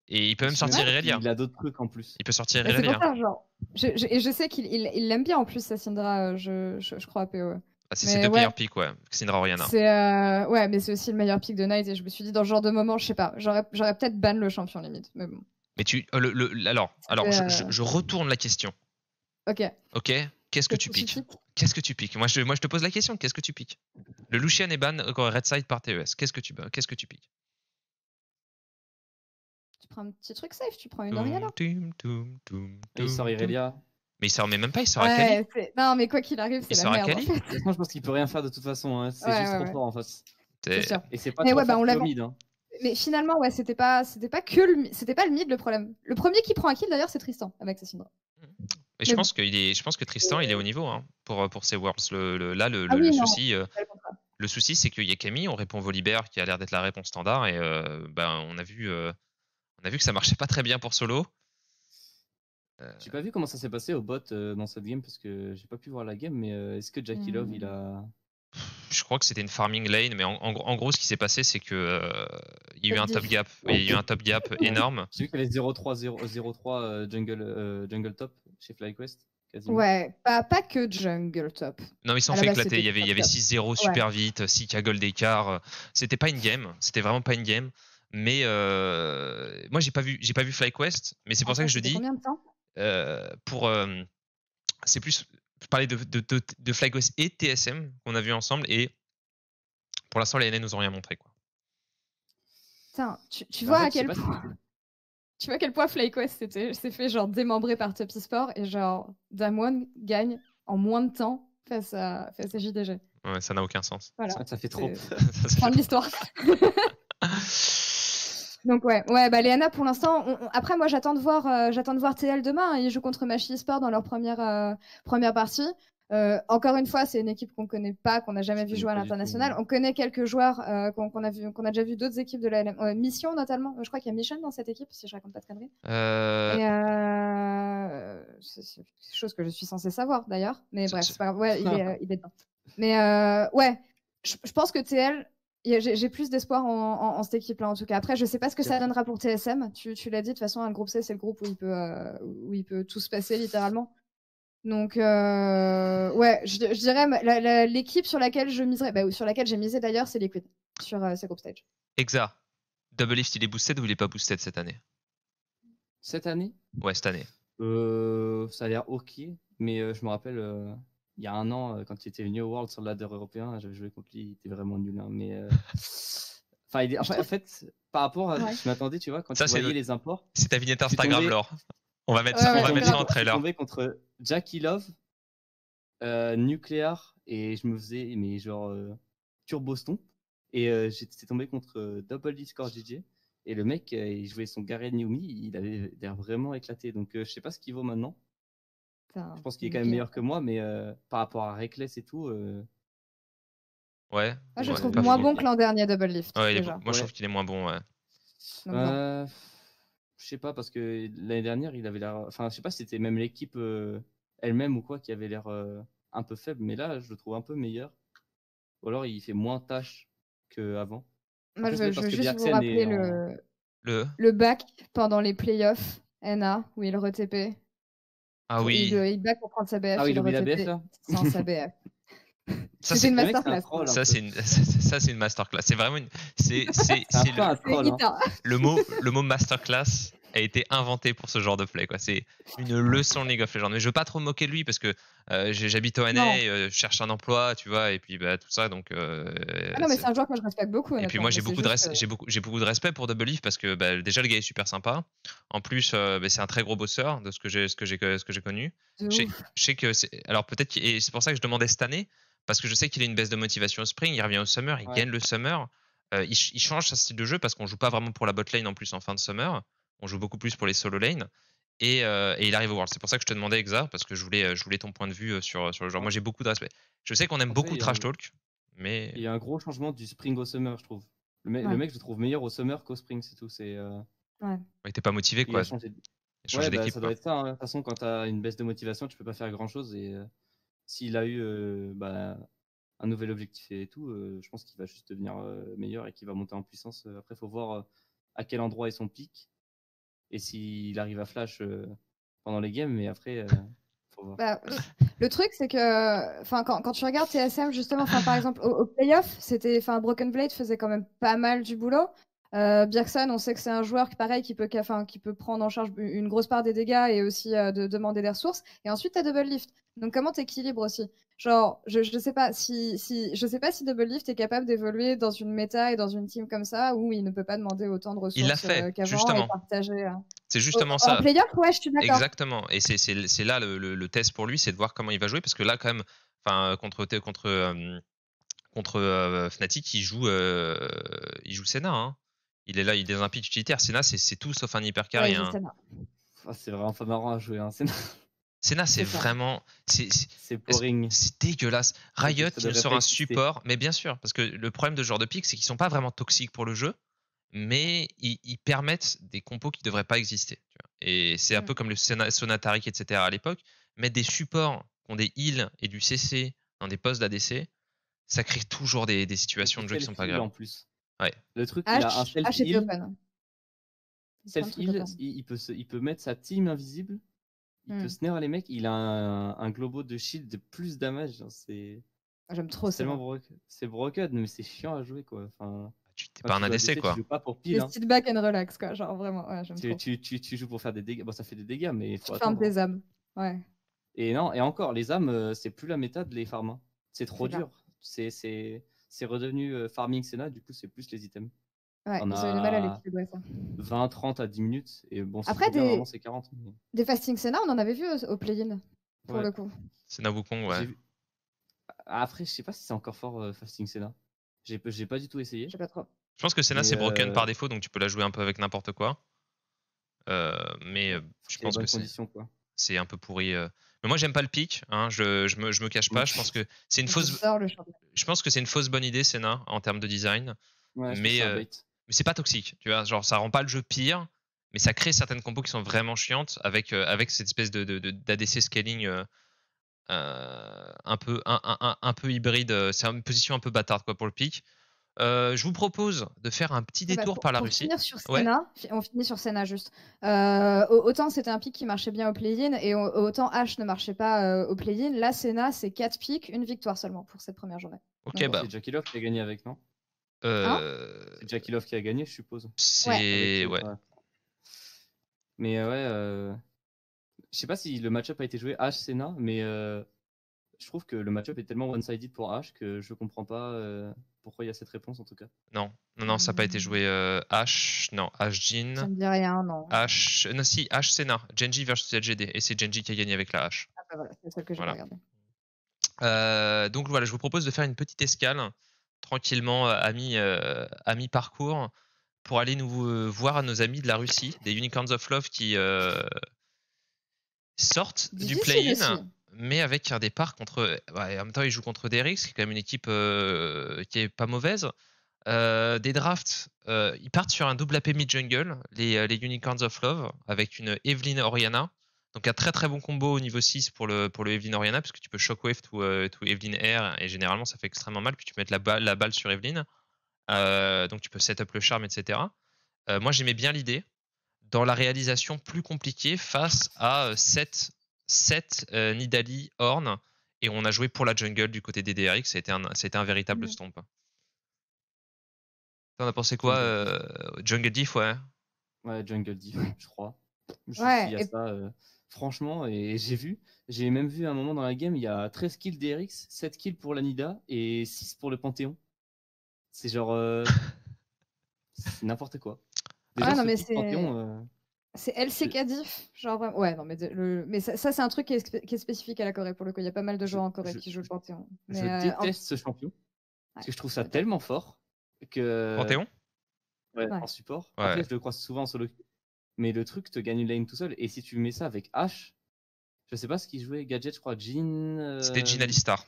Et il peut même sortir Irelia. Il a d'autres trucs en plus. Il peut sortir Irelia. Et je sais qu'il l'aime bien en plus, sa Syndra, je crois à PO. C'est ses 2 meilleurs picks, ouais. Syndra Orianna. Ouais, mais c'est aussi le meilleur pick de Knight et je me suis dit dans ce genre de moment, je sais pas, j'aurais peut-être ban le champion limite, mais bon. Mais alors, je retourne la question. Ok. Qu'est-ce que tu piques ? Moi, je te pose la question. Qu'est-ce que tu piques ? Le Lucian est ban Red Side par TES. Qu'est-ce que tu piques ? Tu prends un petit truc safe. Tu prends une Orianna. Il sort Irelia. Mais il sort même pas. Il sort Akali. Non, mais quoi qu'il arrive, c'est la merde. En fait. Je pense qu'il peut rien faire de toute façon. Hein. C'est juste trop fort en face. C'est sûr. Et c'est pas trop fort le mid. Hein. Mais finalement, ouais, c'était pas le mid le problème. Le premier qui prend un kill d'ailleurs, c'est Tristan avec sa Syndra. Et je pense que Tristan, il est au niveau hein, pour ses Worlds. Le souci, c'est qu'il y a Camille, on répond Volibear, qui a l'air d'être la réponse standard, et on a vu que ça marchait pas très bien pour solo. J'ai pas vu comment ça s'est passé au bot dans cette game parce que j'ai pas pu voir la game, mais est-ce que Jackie Love il a. Je crois que c'était une farming lane, mais en gros, ce qui s'est passé, c'est que il y a eu un top gap. Il y a eu un top gap énorme. J'ai vu qu'il y avait 0-3 jungle top. chez FlyQuest, quasiment. Ouais, pas que jungle top. Non, ils s'en À la fait base, éclater. c'était Il y avait top. 6-0 super vite, 6K gold d'écart. C'était pas une game. C'était vraiment pas une game. Mais moi, j'ai pas vu FlyQuest. Mais c'est pour ça que je C'était dis. combien de temps C'est plus parler de FlyQuest et TSM qu'on a vu ensemble. Et pour l'instant, les NN nous ont rien montré, quoi. Putain, tu En vois fait, à je sais quel pas si point. Tu vois à quel point FlyQuest s'est fait genre démembrer par Top eSport et genre Damwon gagne en moins de temps face à JDG. Ouais, ça n'a aucun sens. Voilà. ça fait trop. Fin de l'histoire. Donc ouais, bah les NA pour l'instant. Après moi j'attends de voir TL demain. Ils jouent contre Machi eSport dans leur première partie. Encore une fois, c'est une équipe qu'on connaît pas, qu'on n'a jamais vu jouer à l'international. On connaît quelques joueurs qu'on a déjà vu d'autres équipes de la LM. Mission notamment. Je crois qu'il y a Mission dans cette équipe, si je raconte pas de conneries. C'est quelque chose que je suis censée savoir d'ailleurs. Mais bref, c'est pas grave. Ouais, il est dedans. Mais ouais, je pense que TL. J'ai plus d'espoir en cette équipe-là, en tout cas. Après, je sais pas ce que ça donnera pour TSM. Tu l'as dit, de toute façon, un groupe C, c'est le groupe où il peut tout se passer, littéralement. Donc, ouais, je dirais l'équipe sur laquelle je miserais, ou sur laquelle j'ai misé d'ailleurs, c'est Liquid, sur ces group stage. Exa, Double Lift, il est boosted ou il est pas boosted cette année? Cette année? Ouais, cette année. Ça a l'air ok, mais je me rappelle, il y a un an, quand il était venu au World sur le ladder européen, j'avais joué contre lui, il était vraiment nul. Hein, mais en fait, par rapport à ce que je m'attendais, tu vois, quand tu voyais les imports. C'est ta vignette Instagram, Laure. On va mettre ça en trailer. Je suis tombé contre Jackie Love, Nuclear, et je me faisais genre Turbo Stomp. Et j'étais tombé contre Double Discord DJ. Et le mec, il jouait son Garen Yumi, il avait l'air vraiment éclaté. Donc je sais pas ce qu'il vaut maintenant. Je pense qu'il est quand même meilleur que moi, mais par rapport à Reckless et tout. Ouais. Moi, je le trouve moins bon que l'an dernier, Double Lift. Ouais, déjà. Moi, je trouve qu'il est moins bon. Ouais. Je sais pas, parce que l'année dernière, il avait l'air. Enfin, je sais pas si c'était même l'équipe elle-même ou quoi qui avait l'air un peu faible, mais là, je le trouve un peu meilleur. Ou alors, il fait moins tâche qu'avant. Moi, je veux juste vous rappeler le back pendant les playoffs NA où il re-TP. Ah oui. Il back pour prendre sa BF. Ah oui, il oublie la BF là. Sans sa BF. C'est une masterclass. Ça, c'est une masterclass. C'est vraiment une. C'est un troll. Hein. Le mot masterclass a été inventé pour ce genre de play, quoi. C'est une leçon de League of Legends. Mais je veux pas trop me moquer de lui parce que j'habite au NA, je cherche un emploi, tu vois, et puis tout ça. Donc. non, mais c'est un joueur que je respecte beaucoup. Et puis moi, j'ai beaucoup de respect pour Double Leaf parce que déjà le gars est super sympa. En plus, c'est un très gros bosseur de ce que j'ai connu. Je sais que alors peut-être et c'est pour ça que je demandais cette année parce que je sais qu'il a une baisse de motivation au spring, il revient au summer, il gagne le summer. Il change sa style de jeu parce qu'on joue pas vraiment pour la bot lane en plus en fin de summer. On joue beaucoup plus pour les solo lane. Et il arrive au World. C'est pour ça que je te demandais, Exa, parce que je voulais ton point de vue sur le genre. Moi, j'ai beaucoup de respect. Je sais qu'on aime beaucoup Trash Talk, mais. Il y a un gros changement du spring au summer, je trouve. Le mec, je le trouve meilleur au summer qu'au spring, c'est tout. Il était pas motivé, quoi. Il a changé d'équipe. Ça doit être ça. Hein. De toute façon, quand tu as une baisse de motivation, tu peux pas faire grand-chose. Et s'il a eu un nouvel objectif et tout, je pense qu'il va juste devenir meilleur et qu'il va monter en puissance. Après, il faut voir à quel endroit est son pic et s'il arrive à flash pendant les games. Mais après, faut voir. Le truc, c'est que quand tu regardes TSM, justement, par exemple, au playoff, Broken Blade faisait quand même pas mal du boulot. Bjergsen, on sait que c'est un joueur qui peut prendre en charge une grosse part des dégâts et aussi de demander des ressources. Et ensuite, tu as Double Lift. Donc, comment tu équilibres aussi? Genre, je sais pas je sais pas si Double Lift est capable d'évoluer dans une méta et dans une team comme ça où il ne peut pas demander autant de ressources il l'a fait, qu'avant justement. et partager. C'est justement ça. En playoff, ouais, je suis d'accord. Exactement. Et c'est là le test pour lui, c'est de voir comment il va jouer parce que là, quand même, contre Fnatic, il joue Senna. Hein. Il est là, il est dans un pitch utilitaire. Senna, c'est tout sauf un hyper carry. Ouais, c'est vraiment pas marrant à jouer. Hein. Senna, c'est vraiment. C'est boring. C'est dégueulasse. Riot, il sera un support. Mais bien sûr, parce que le problème de ce genre de pick, c'est qu'ils sont pas vraiment toxiques pour le jeu, mais ils permettent des compos qui devraient pas exister. Tu vois. Et c'est un peu comme le Sonatarik, etc. à l'époque. Mettre des supports qui ont des heals et du CC dans des postes d'ADC, ça crée toujours des situations de jeu qui sont pas graves. En plus. Ouais. Le truc, il a un self-heal. Self-heal, Il peut mettre sa team invisible Il peut snare les mecs. Il a un globo de shield de plus damage. Genre, J'aime trop c'est ça. tellement broken. C'est broken, mais c'est chiant à jouer, quoi. Enfin, T'es pas un ADC, quoi. Tu joues pas pour pile. Sit back and relax, quoi. Genre vraiment, ouais, j'aime trop. Tu joues pour faire des dégâts. Bon, ça fait des dégâts, mais il faut Tu farmes attendre. tes âmes. Ouais. Et non, et encore, les âmes, c'est plus la méta de les farm. Hein. C'est trop C'est dur. C'est redevenu farming Senna, du coup, c'est plus les items. Ouais, On ils ont eu du mal à l'équilibrer, ça. 20, 30 à 10 minutes. Et bon, Après, vraiment, c'est 40. Mais... des fasting Senna, on en avait vu au play-in, pour le coup. Senna Wukong, ouais. Après, je sais pas si c'est encore fort fasting Senna. J'ai pas du tout essayé. Je sais pas trop. Je pense que Senna, c'est broken par défaut, donc tu peux la jouer un peu avec n'importe quoi. Mais je pense que c'est un peu pourri. Mais moi, j'aime pas le pic. Hein, je me cache pas. Je pense que c'est une fausse. Je pense que c'est une fausse bonne idée, Senna, en termes de design. Ouais, mais c'est pas toxique. Tu vois, genre ça rend pas le jeu pire, mais ça crée certaines combos qui sont vraiment chiantes avec cette espèce d'ADC scaling un peu hybride. C'est une position un peu bâtarde, quoi, pour le pic. Je vous propose de faire un petit détour par la Russie. On finit sur Senna juste. Autant c'était un pick qui marchait bien au play-in et autant Ashe ne marchait pas au play-in. Là, Senna, c'est 4 picks, une victoire seulement pour cette première journée. Ok, bah. C'est Jackie Love qui a gagné avec, non C'est Jackie Love qui a gagné, je suppose. C'est. Ouais. Mais je sais pas si le match-up a été joué Ashe Senna, mais je trouve que le match-up est tellement one-sided pour Ashe que je comprends pas pourquoi il y a cette réponse en tout cas. Non, ça n'a pas été joué. Ashe Jhin. Ça me dit rien, non. Ashe Senna, Genji versus LGD, et c'est Genji qui a gagné avec la Ashe. Ah bah voilà, c'est celle que j'ai regardée. Donc voilà, je vous propose de faire une petite escale tranquillement à mi-parcours pour aller nous voir nos amis de la Russie, des Unicorns of Love qui sortent du play-in, mais avec un départ contre. En même temps, ils jouent contre DRX, qui est quand même une équipe qui est pas mauvaise. Des drafts, ils partent sur un double AP mid-jungle, les Unicorns of Love, avec une Evelynn Orianna. Donc un très très bon combo au niveau 6 pour le Evelynn Orianna, parce que tu peux Shockwave to Evelynn Air, et généralement ça fait extrêmement mal, puis tu peux mettre la balle sur Evelynn. Donc tu peux set up le charme, etc. Moi j'aimais bien l'idée. Dans la réalisation plus compliquée face à 7 Nidalee Ornn, et on a joué pour la jungle du côté des DRX, c'était un véritable stomp. T'en as pensé quoi Jungle Diff, ouais. Ouais, Jungle Diff, je crois. Je suis à ça, franchement, et j'ai même vu un moment dans la game, il y a 13 kills DRX, 7 kills pour la Nida et 6 pour le Panthéon. C'est genre... c'est n'importe quoi. Déjà, non, mais c'est LCK Diff, genre vraiment. Ouais, non, mais ça c'est un truc qui est spécifique à la Corée pour le coup. Il y a pas mal de joueurs en Corée qui jouent le Panthéon. Je déteste ce champion parce que je trouve ça tellement fort que. Panthéon. Ouais, en support. Ouais. Après, je le croise souvent en solo. Mais le truc te gagne une lane tout seul. Et si tu mets ça avec Ashe, je sais pas ce qu'il jouait, Gadget, je crois, Jhin. C'était Jhin Alistar.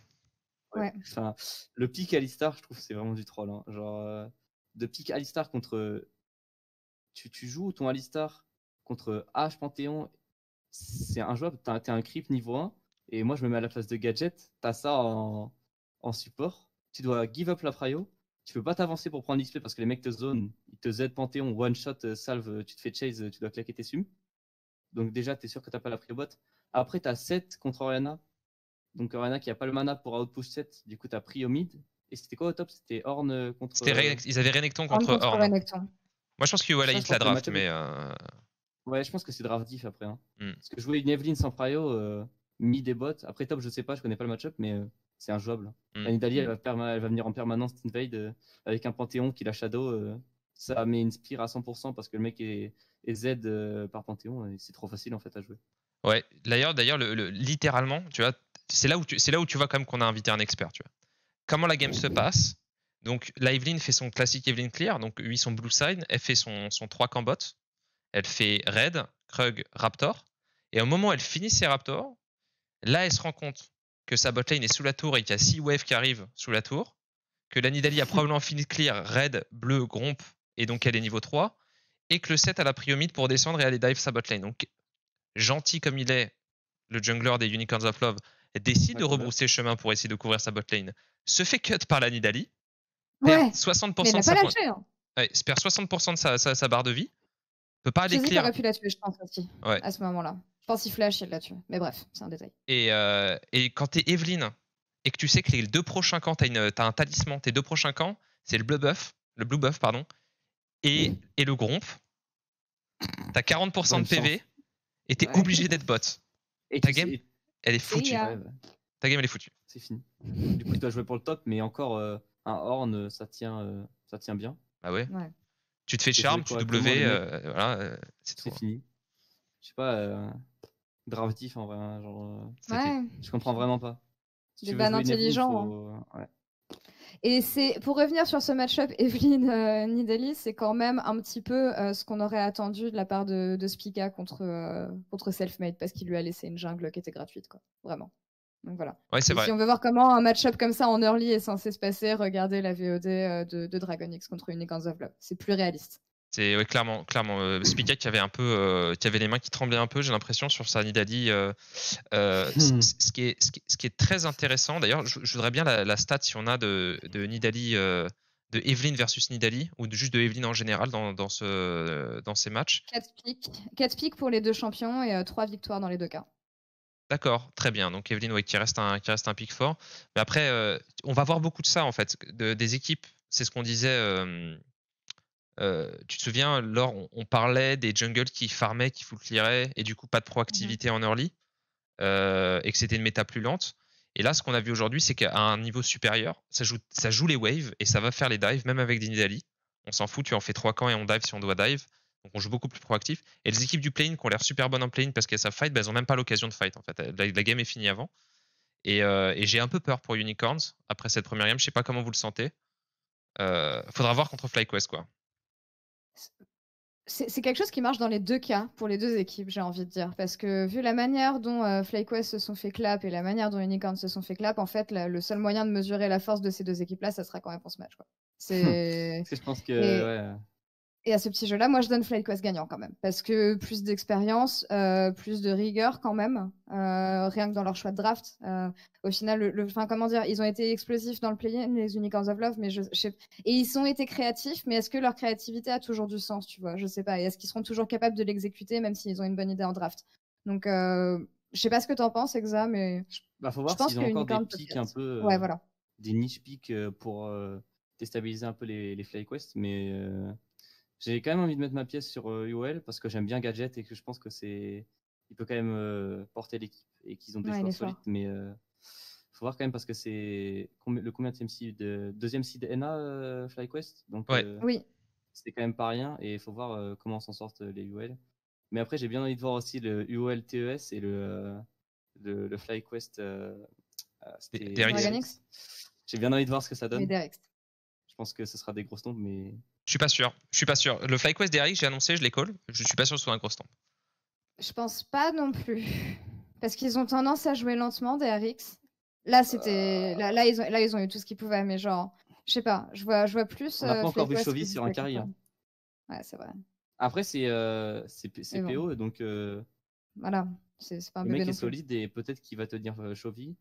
Ouais. Enfin, le pick Alistar, je trouve c'est vraiment du troll. Hein. Genre, de pick Alistar contre. Tu joues ton Alistar contre Ashe Panthéon, c'est injouable. T'es un creep niveau 1, et moi je me mets à la place de Gadget. T'as ça en support. Tu dois give up la prio. Tu peux pas t'avancer pour prendre l'XP parce que les mecs te zone, ils te Z Panthéon, one shot, salve, tu te fais chase, tu dois claquer tes sums. Donc déjà, t'es sûr que t'as pas la prio bot. Après, t'as 7 contre Orianna. Donc Orianna qui a pas le mana pour outpush 7, du coup t'as prio mid. Et c'était quoi au top? C'était Ornn contre. Ils avaient Renekton contre Ornn. Moi je pense que voilà, ils la draft, mais. Ouais, je pense que c'est draft diff après. Hein. Parce que jouer une Evelynn sans prio, mid et bot. Après top, je sais pas, je connais pas le match-up, mais c'est injouable. La Nidalee, elle va venir en permanence invade avec un Panthéon qui la shadow. Ça met une spire à 100% parce que le mec est Z par Panthéon et c'est trop facile en fait à jouer. Ouais, d'ailleurs, littéralement, tu vois, c'est là où tu vois quand même qu'on a invité un expert, tu vois. Comment la game se passe? Donc la Evelynn fait son classique Evelynn clear, donc lui son blue side, elle fait son 3 camp bot, elle fait raid, Krug, Raptor, et au moment où elle finit ses Raptors, là elle se rend compte que sa botlane est sous la tour et qu'il y a 6 waves qui arrivent sous la tour, que la Nidalee a probablement fini de clear raid, bleu, gromp, et donc elle est niveau 3, et que le 7 a la prio mid pour descendre et aller dive sa botlane. Donc gentil comme il est, le jungler des Unicorns of Love décide de rebrousser chemin pour essayer de couvrir sa botlane, se fait cut par la Nidalee, perd 60% de sa perd 60% de sa barre de vie, peut pas aller clear. Aurait pu la tuer, je pense aussi, à ce moment-là. Je pense qu'il flash là-dessus. Mais bref, c'est un détail. Et quand t'es Evelyn et que tu sais que les 2 prochains camps, t'as un talisman, tes 2 prochains camps, c'est le blue buff, pardon, et le gromp. T'as 40% de PV et t'es obligé d'être bot. Et ta game, elle est foutue. Ta game, elle est foutue. C'est fini. Du coup, tu dois jouer pour le top, mais encore un horn, ça tient bien. Ah ouais. Tu te fais charme, tu W, voilà, c'est fini. Je sais pas, Dravatif en vrai, hein, genre. Je comprends vraiment pas. Si des bans intelligents. Hein. Et c'est pour revenir sur ce match-up Evelyn Nidalee, c'est quand même un petit peu ce qu'on aurait attendu de la part de Spica contre Selfmade parce qu'il lui a laissé une jungle qui était gratuite, quoi. Vraiment. Donc voilà. Ouais, c'est vrai. Si on veut voir comment un match-up comme ça en early est censé se passer, regardez la VOD de Dragon X contre Unicorns of Love. C'est plus réaliste. C'est clairement. Spica qui avait un peu, qui avait les mains qui tremblaient un peu, j'ai l'impression sur sa Nidalee. Ce qui est très intéressant. D'ailleurs, je voudrais bien la stat si on a de Nidalee, de Evelyn versus Nidalee ou juste de Evelyn en général dans ces matchs. 4 pics pour les 2 champions et 3 victoires dans les 2 cas. D'accord, très bien. Donc Evelyn, qui reste un pick fort. Mais après, on va voir beaucoup de ça en fait, des équipes. C'est ce qu'on disait. Tu te souviens, Laure, on parlait des jungles qui farmaient, qui full clearaient, et du coup pas de proactivité en early, et que c'était une méta plus lente. Et là, ce qu'on a vu aujourd'hui, c'est qu'à un niveau supérieur, ça joue les waves et ça va faire les dives, même avec des Nidalee. On s'en fout, tu en fais 3 camps et on dive si on doit dive. Donc on joue beaucoup plus proactif. Et les équipes du plane qui ont l'air super bonnes en plane parce qu'elles savent fight, elles n'ont même pas l'occasion de fight en fait. La game est finie avant. Et j'ai un peu peur pour Unicorns après cette première game. Je sais pas comment vous le sentez. Faudra voir contre FlyQuest quoi. C'est quelque chose qui marche dans les 2 cas, pour les 2 équipes, j'ai envie de dire. Parce que vu la manière dont FlyQuest se sont fait clap et la manière dont Unicorns se sont fait clap, en fait, le seul moyen de mesurer la force de ces 2 équipes-là, ça sera quand même pour ce match. Quoi. Je pense que... Et à ce petit jeu-là, moi, je donne FlyQuest gagnant quand même. Parce que plus d'expérience, plus de rigueur quand même, rien que dans leur choix de draft. Au final, comment dire, ils ont été explosifs dans le play-in, les Unicorns of Love, mais et ils ont été créatifs, mais est-ce que leur créativité a toujours du sens, tu vois? Je sais pas. Et est-ce qu'ils seront toujours capables de l'exécuter, même s'ils ont une bonne idée en draft? Donc, je sais pas ce que t'en penses, Exa, mais faut voir s'ils ont encore des pics un peu... ouais, voilà. Des niche pics pour déstabiliser un peu les FlyQuest, mais... J'ai quand même envie de mettre ma pièce sur UOL parce que j'aime bien Gadget et que je pense que il peut quand même porter l'équipe et qu'ils ont des joueurs solides. Mais faut voir quand même parce que c'est le combienième seed, deuxième seed NA FlyQuest. Donc oui. c'est quand même pas rien et il faut voir comment s'en sortent les UOL. Mais après j'ai bien envie de voir aussi le UOL TES et le FlyQuest DRX. J'ai bien envie de voir ce que ça donne. DRX. Je pense que ce sera des grosses tombes, mais... Je suis pas sûr. Le FlyQuest DRX, j'ai annoncé, je les call. Je suis pas sûr que ce soit un gros stomp. Je pense pas non plus. Parce qu'ils ont tendance à jouer lentement, DRX. Là, c'était... Là, ils ont eu tout ce qu'ils pouvaient, mais genre... Je sais pas, je vois plus... On n'a pas encore vu Chovy sur un carry. Ouais, c'est vrai. Après, c'est PO, donc... Voilà, c'est pas un bébé. Le mec est solide et peut-être qu'il va tenir Chovy.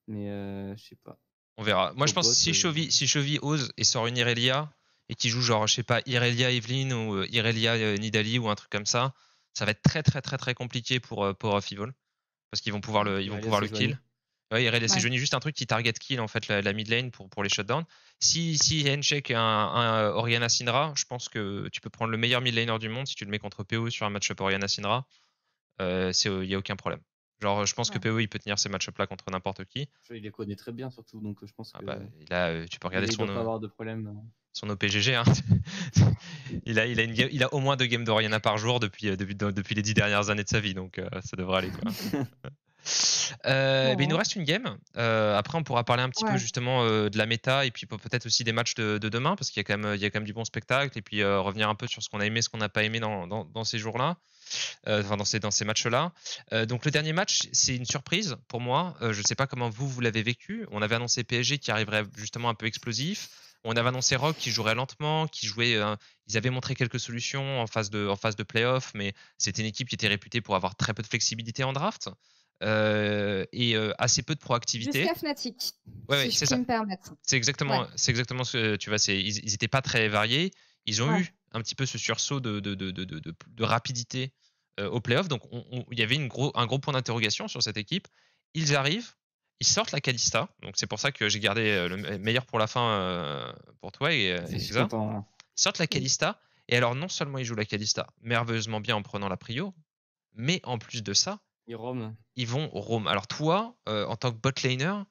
Mais je sais pas. On verra. Moi, je pense que si Chovy ose et sort une Irelia et qui joue genre, je sais pas, Irelia Evelyn ou Irelia Nidalee ou un truc comme ça, ça va être très très très très compliqué pour Power of Evil parce qu'ils vont pouvoir le kill. Ouais, Irelia c'est Johnny, juste un truc qui target kill en fait la mid lane pour les shutdowns. Si Handshake un Orianna Syndra, je pense que tu peux prendre le meilleur mid laner du monde si tu le mets contre PO sur un match-up Orianna Syndra, il y a aucun problème. Genre, je pense que PO il peut tenir ces match-up là contre n'importe qui. Il les connaît très bien surtout, donc je pense que. Tu peux regarder pas avoir de problème. Son OPGG. Hein. il a au moins 2 games d'Orianna par jour depuis les 10 dernières années de sa vie, donc ça devrait aller quoi. Mais il nous reste une game. Après, on pourra parler un petit peu justement de la méta et puis peut-être aussi des matchs de demain parce qu'il y a quand même du bon spectacle et puis revenir un peu sur ce qu'on a aimé, ce qu'on n'a pas aimé dans ces jours-là. Dans ces matchs-là. Donc le dernier match, c'est une surprise pour moi. Je ne sais pas comment vous l'avez vécu. On avait annoncé PSG qui arriverait justement un peu explosif. On avait annoncé Rogue qui jouerait lentement, qui jouait. Ils avaient montré quelques solutions en phase de playoff, mais c'était une équipe qui était réputée pour avoir très peu de flexibilité en draft. Et assez peu de proactivité. Jusqu'à Fnatic. Ouais, si c'est je ça. me permettre. C'est exactement ce que tu vois. Ils n'étaient pas très variés. Ils ont eu un petit peu ce sursaut de rapidité au playoff. Donc il y avait un gros point d'interrogation sur cette équipe. Ils arrivent, ils sortent la Kalista. Donc c'est pour ça que j'ai gardé le meilleur pour la fin pour toi et Je suis Exa. content. Hein. Ils sortent la Kalista. Et alors non seulement ils jouent la Kalista merveilleusement bien en prenant la prio, mais en plus de ça, Et Rome. ils vont roam. Alors toi, en tant que bot laner,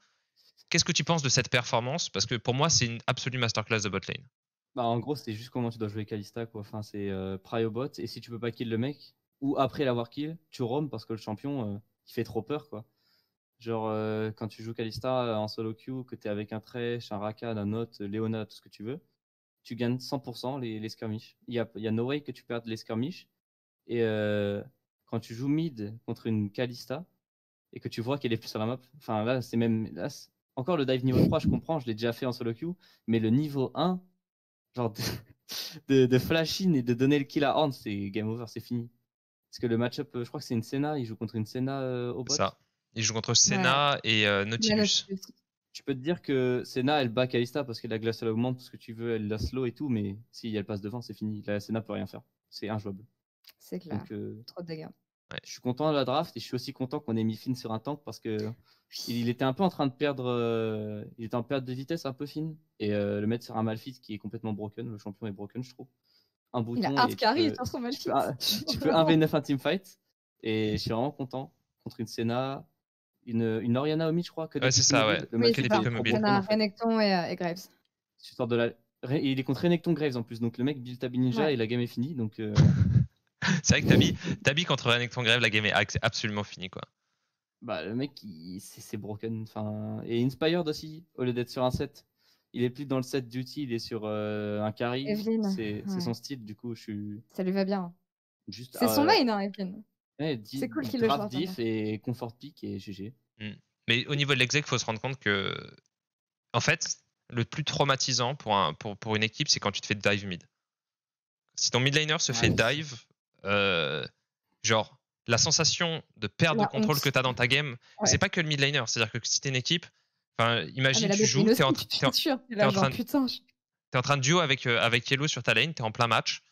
qu'est-ce que tu penses de cette performance? Parce que pour moi, c'est une absolue masterclass de bot lane. Bah, en gros, c'est juste comment tu dois jouer Kalista, quoi. Enfin, c'est prio bot, et si tu peux pas kill le mec, ou après l'avoir kill, tu roam parce que le champion, il fait trop peur, quoi. Genre, quand tu joues Kalista en solo queue, que t'es avec un Thresh, un Rakan, un Note, Leona, tout ce que tu veux, tu gagnes 100% les skirmishes. Il y a no way que tu perdes les skirmishes. Et quand tu joues mid contre une Kalista et que tu vois qu'elle est plus sur la map, enfin là, c'est même. Là, encore le dive niveau 3, je comprends, je l'ai déjà fait en solo queue, mais le niveau 1, genre de flash in et de donner le kill à Horn, c'est game over, c'est fini. Parce que le match-up, je crois que c'est une Senna, il joue contre une Senna au bot. Ça. Ils jouent contre Senna et Nautilus. Tu peux te dire que Senna, elle bat Kalista parce que la glace, elle augmente, tout ce que tu veux, elle la slow et tout, mais si elle passe devant, c'est fini. La Senna peut rien faire. C'est injouable. C'est clair. Donc, trop de dégâts. Ouais. Je suis content de la draft et je suis aussi content qu'on ait mis Finn sur un tank parce que il était un peu en train de perdre. Il était en perte de vitesse un peu Finn. Et le mettre sur un Malphite qui est complètement broken. Le champion est broken, je trouve. Un bouton. Il a hard et carry sur son Malphite. Tu peux 1v9 un teamfight. Et je suis vraiment content contre une Senna. Une Orianna au mid, je crois. Que ouais, c'est ça, ouais. Oui, c'est ça. Orianna, Renekton et Graves. Tu sors de la... Il est contre Renekton Graves en plus. Donc le mec build Tabi Ninja et la game est finie. Donc. C'est vrai que Tabi contre Renekton Grave, la game est absolument finie, quoi. Bah, le mec, c'est broken. Enfin, et Inspired aussi, au lieu d'être sur un set. Il est plus dans le set duty, il est sur un carry. C'est son style, du coup, je suis. Ça lui va bien. Juste. C'est son main, hein, Evelyn. Ouais, c'est cool qu'il le joue. Diff et comfort pick et GG. Mais au niveau de l'exec, il faut se rendre compte que. En fait, le plus traumatisant pour une équipe, c'est quand tu te fais dive mid. Si ton mid laner se fait dive, genre, la sensation de perte de contrôle que tu as dans ta game, c'est pas que le mid laner. C'est-à-dire que si t'es une équipe, imagine tu joues, t'es en train de duo avec Yellow sur ta lane, t'es en plein match,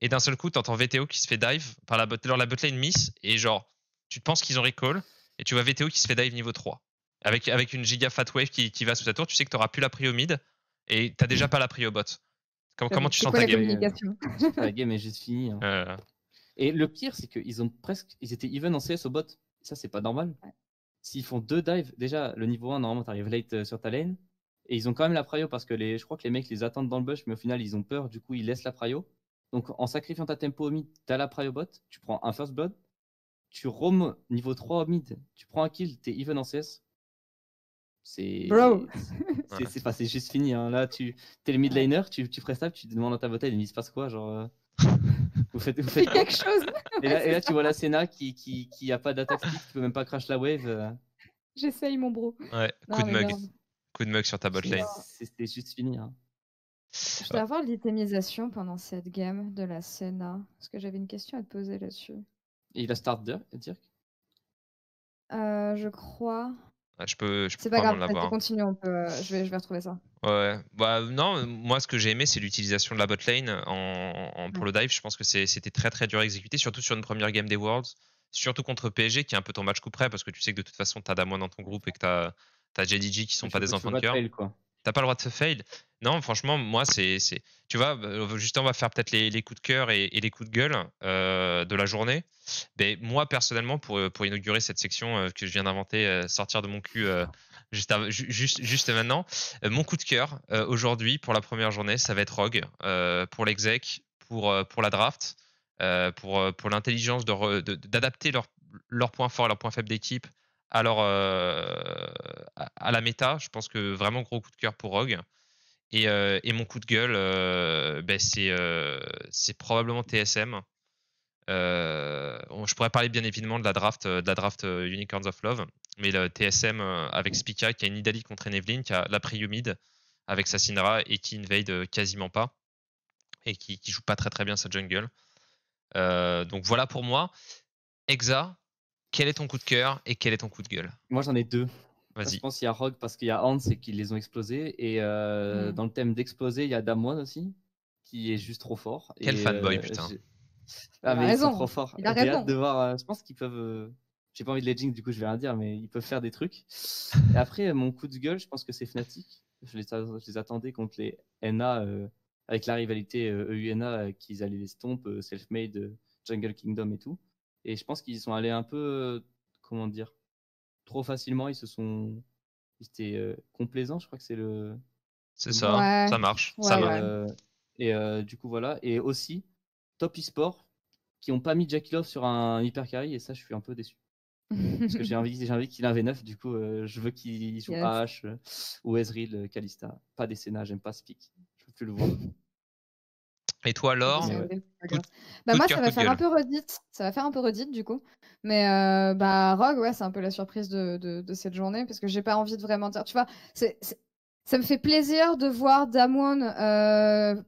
et d'un seul coup, t'entends VTO qui se fait dive par la botlane miss, et genre, tu te penses qu'ils ont recall, et tu vois VTO qui se fait dive niveau 3. Avec une giga fat wave qui va sous ta tour, tu sais que t'auras plus la prio mid, et t'as déjà pas la prio bot. Comment tu sens ta game? La game est juste finie. Hein. Et le pire, c'est qu'ils étaient even en CS au bot. Ça, c'est pas normal. Ouais. S'ils font 2 dives, déjà, le niveau 1, normalement, t'arrives late sur ta lane. Et ils ont quand même la prio parce que je crois que les mecs les attendent dans le bush, mais au final, ils ont peur. Du coup, ils laissent la prio. Donc, en sacrifiant ta tempo au mid, t'as la prio bot. Tu prends un first blood. Tu roam niveau 3 au mid. Tu prends un kill, t'es even en CS. Bro. C'est juste fini. Hein. Là, t'es le mid laner, tu prestap, tu te demandes à ta bottle, il se passe quoi, genre. Vous faites quelque chose. Et là, tu vois la Senna qui a pas d'attaque speed, qui peut même pas crash la wave. J'essaye, mon bro. Ouais, coup de mug sur ta bot lane. C'était juste fini. Hein. Je dois avoir l'itemisation pendant cette game de la Senna. Parce que j'avais une question à te poser là-dessus. Et il a start Dirk je crois. Je peux c'est pas grave, continue, je vais retrouver ça. Ouais, bah non, moi ce que j'ai aimé c'est l'utilisation de la bot lane pour le dive. Je pense que c'était très très dur à exécuter, surtout sur une première game des Worlds, surtout contre PSG qui est un peu ton match coup près parce que tu sais que de toute façon t'as Damwon dans ton groupe et que t'as JDG qui sont pas des enfants de cœur. T'as pas le droit de se fail. Non, franchement, moi, tu vois, justement, on va faire peut-être les coups de cœur et les coups de gueule de la journée. Mais moi, personnellement, pour inaugurer cette section que je viens d'inventer, sortir de mon cul juste maintenant, mon coup de cœur aujourd'hui, pour la première journée, ça va être Rogue, pour l'exec, pour la draft, pour l'intelligence d'adapter leurs points forts et leurs points faibles d'équipe à la méta. Je pense que vraiment gros coup de cœur pour Rogue. Et mon coup de gueule, c'est probablement TSM. Je pourrais parler bien évidemment de la draft Unicorns of Love, mais le TSM avec Spica qui a une Nidalee contre Evelyn, qui a la prio mid avec sa Syndra et qui invade quasiment pas et qui joue pas très très bien sa jungle. Donc voilà pour moi. Exa, quel est ton coup de cœur et quel est ton coup de gueule? Moi j'en ai 2. Vas-y. Je pense qu'il y a Rogue parce qu'il y a Hans et qu'ils les ont explosés. Et dans le thème d'exploser, il y a Damwon aussi, qui est juste trop fort. Quel fanboy, putain. Ah, a mais ils sont raison. trop forts. Il a J'ai raison. hâte de voir. Je pense qu'ils peuvent. J'ai pas envie de les jinx, du coup, je vais rien dire, mais ils peuvent faire des trucs. Et après, mon coup de gueule, je pense que c'est Fnatic. Je les attendais contre les NA, avec la rivalité EUNA, qu'ils allaient les stomp, Selfmade, Jungle Kingdom et tout. Et je pense qu'ils sont allés un peu, comment dire, trop facilement. Ils étaient complaisants, je crois que c'est C'est le mot. ça, Ouais, ça marche. ouais, Ça Et, marche. du coup, voilà. Et aussi, Top eSport, qui ont pas mis Jackie Love sur un hyper carry, et ça, je suis un peu déçu. Parce que j'ai envie qu'il ait un V9, du coup, je veux qu'il joue Yes. Ashe ou Ezreal, Kalista. Pas des Senna, j'aime pas ce pick. Je veux plus le voir. Et toi, Laure, Mais ouais. coup de, Bah coup de moi, cœur, ça coup va de faire un gueule. peu redite. Ça va faire un peu redite du coup. Mais bah Rogue, ouais, c'est un peu la surprise de cette journée parce que j'ai pas envie de vraiment dire. Tu vois, ça me fait plaisir de voir Damwon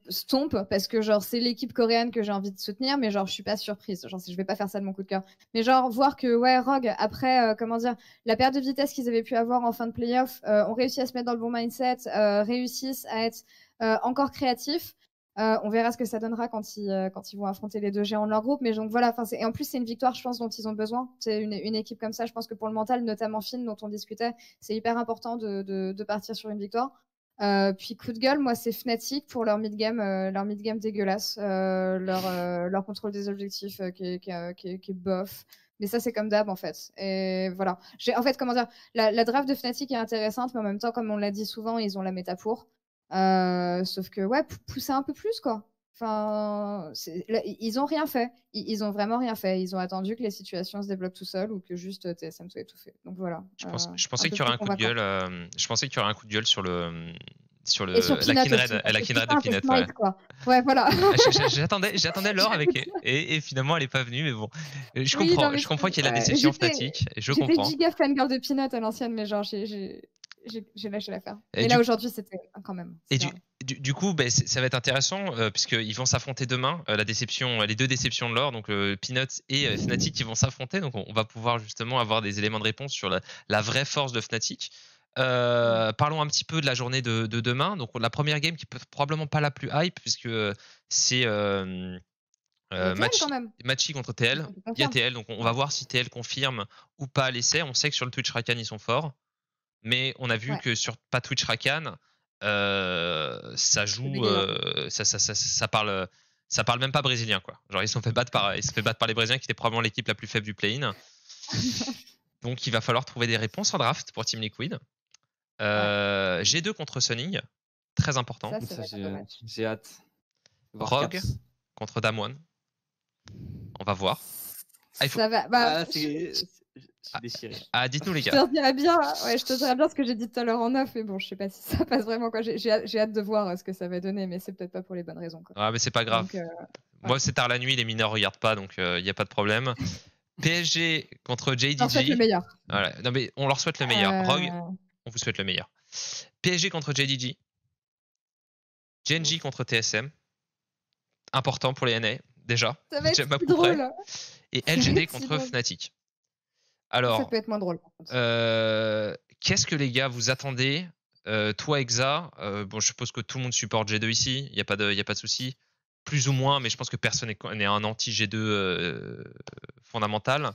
stomp parce que genre c'est l'équipe coréenne que j'ai envie de soutenir, mais genre je suis pas surprise. Genre je vais pas faire ça de mon coup de cœur. Mais genre voir que ouais Rogue après comment dire la perte de vitesse qu'ils avaient pu avoir en fin de playoff, ont réussi à se mettre dans le bon mindset, réussissent à être encore créatifs. On verra ce que ça donnera quand ils vont affronter les deux géants de leur groupe. Mais donc voilà, et en plus, c'est une victoire, je pense, dont ils ont besoin. C'est une équipe comme ça, je pense que pour le mental, notamment Finn, dont on discutait, c'est hyper important de partir sur une victoire. Puis coup de gueule, moi, c'est Fnatic pour leur mid-game dégueulasse, leur contrôle des objectifs qui est bof. Mais ça, c'est comme d'hab, en fait. Et voilà. En fait, comment dire, la draft de Fnatic est intéressante, mais en même temps, comme on l'a dit souvent, ils ont la méta pour. Sauf que, ouais, pousser un peu plus, quoi. Enfin, là, ils ont rien fait. Ils ont vraiment rien fait. Ils ont attendu que les situations se débloquent tout seuls ou que juste TSM soit étouffé. Donc voilà. Je Un pensais peu qu'il y aurait plus un coup de convaincant. gueule. Je pensais qu'il y aurait un coup de gueule sur Et sur la Peanut aussi. Kinred, Parce la que Kinred de putain, t'es Peanut. Ouais. smite, quoi. Ouais, voilà. J'attendais Laure avec et finalement elle est pas venue, mais bon, Oui, non, mais je comprends qu'il y a la ouais. déception Fnatic, je J'étais comprends. giga fangirl de Peanut à l'ancienne, mais genre, j'ai lâché l'affaire. Et Mais du là, aujourd'hui, c'était quand même. Et C'est grave. du coup, ben, ça va être intéressant puisqu'ils vont s'affronter demain. Les deux déceptions de l'or, donc Peanuts et Fnatic, qui vont s'affronter. Donc on va pouvoir justement avoir des éléments de réponse sur la vraie force de Fnatic. Parlons un petit peu de la journée de demain. Donc la première game qui peut probablement pas la plus hype puisque c'est Il y a TL quand même. Matchy contre TL. Il y a TL, donc on va voir si TL confirme ou pas l'essai. On sait que sur le Twitch Rakan ils sont forts, mais on a vu que sur pas Twitch Rakan, ça joue, ça parle même pas brésilien, quoi. Genre ils se sont fait battre par les Brésiliens qui étaient probablement l'équipe la plus faible du play-in. Donc il va falloir trouver des réponses en draft pour Team Liquid. G2 contre Sunning, très important. Ça, j'ai hâte. Rogue contre Damwon. On va voir. Ça va. Bah, je suis déchiré. Dites-nous les je gars. te dirais bien, je te dirais bien ce que j'ai dit tout à l'heure en off, mais bon, je sais pas si ça passe vraiment, quoi. J'ai hâte de voir ce que ça va donner, mais c'est peut-être pas pour les bonnes raisons, quoi. Ah mais c'est pas grave. Donc, moi c'est tard la nuit, les mineurs regardent pas, donc il y a pas de problème. PSG contre JDG. On leur souhaite le meilleur. Voilà. Non mais on leur souhaite le meilleur. Rogue, on vous souhaite le meilleur. PSG contre JDG. Genji contre TSM. Important pour les NA, déjà. Ça va être plus drôle. Et LGD contre Fnatic. Alors, ça peut être moins drôle. qu'est-ce que les gars vous attendez toi, Exa, bon, je suppose que tout le monde supporte G2 ici, il n'y a pas de souci. Plus ou moins, mais je pense que personne n'est un anti-G2 fondamental.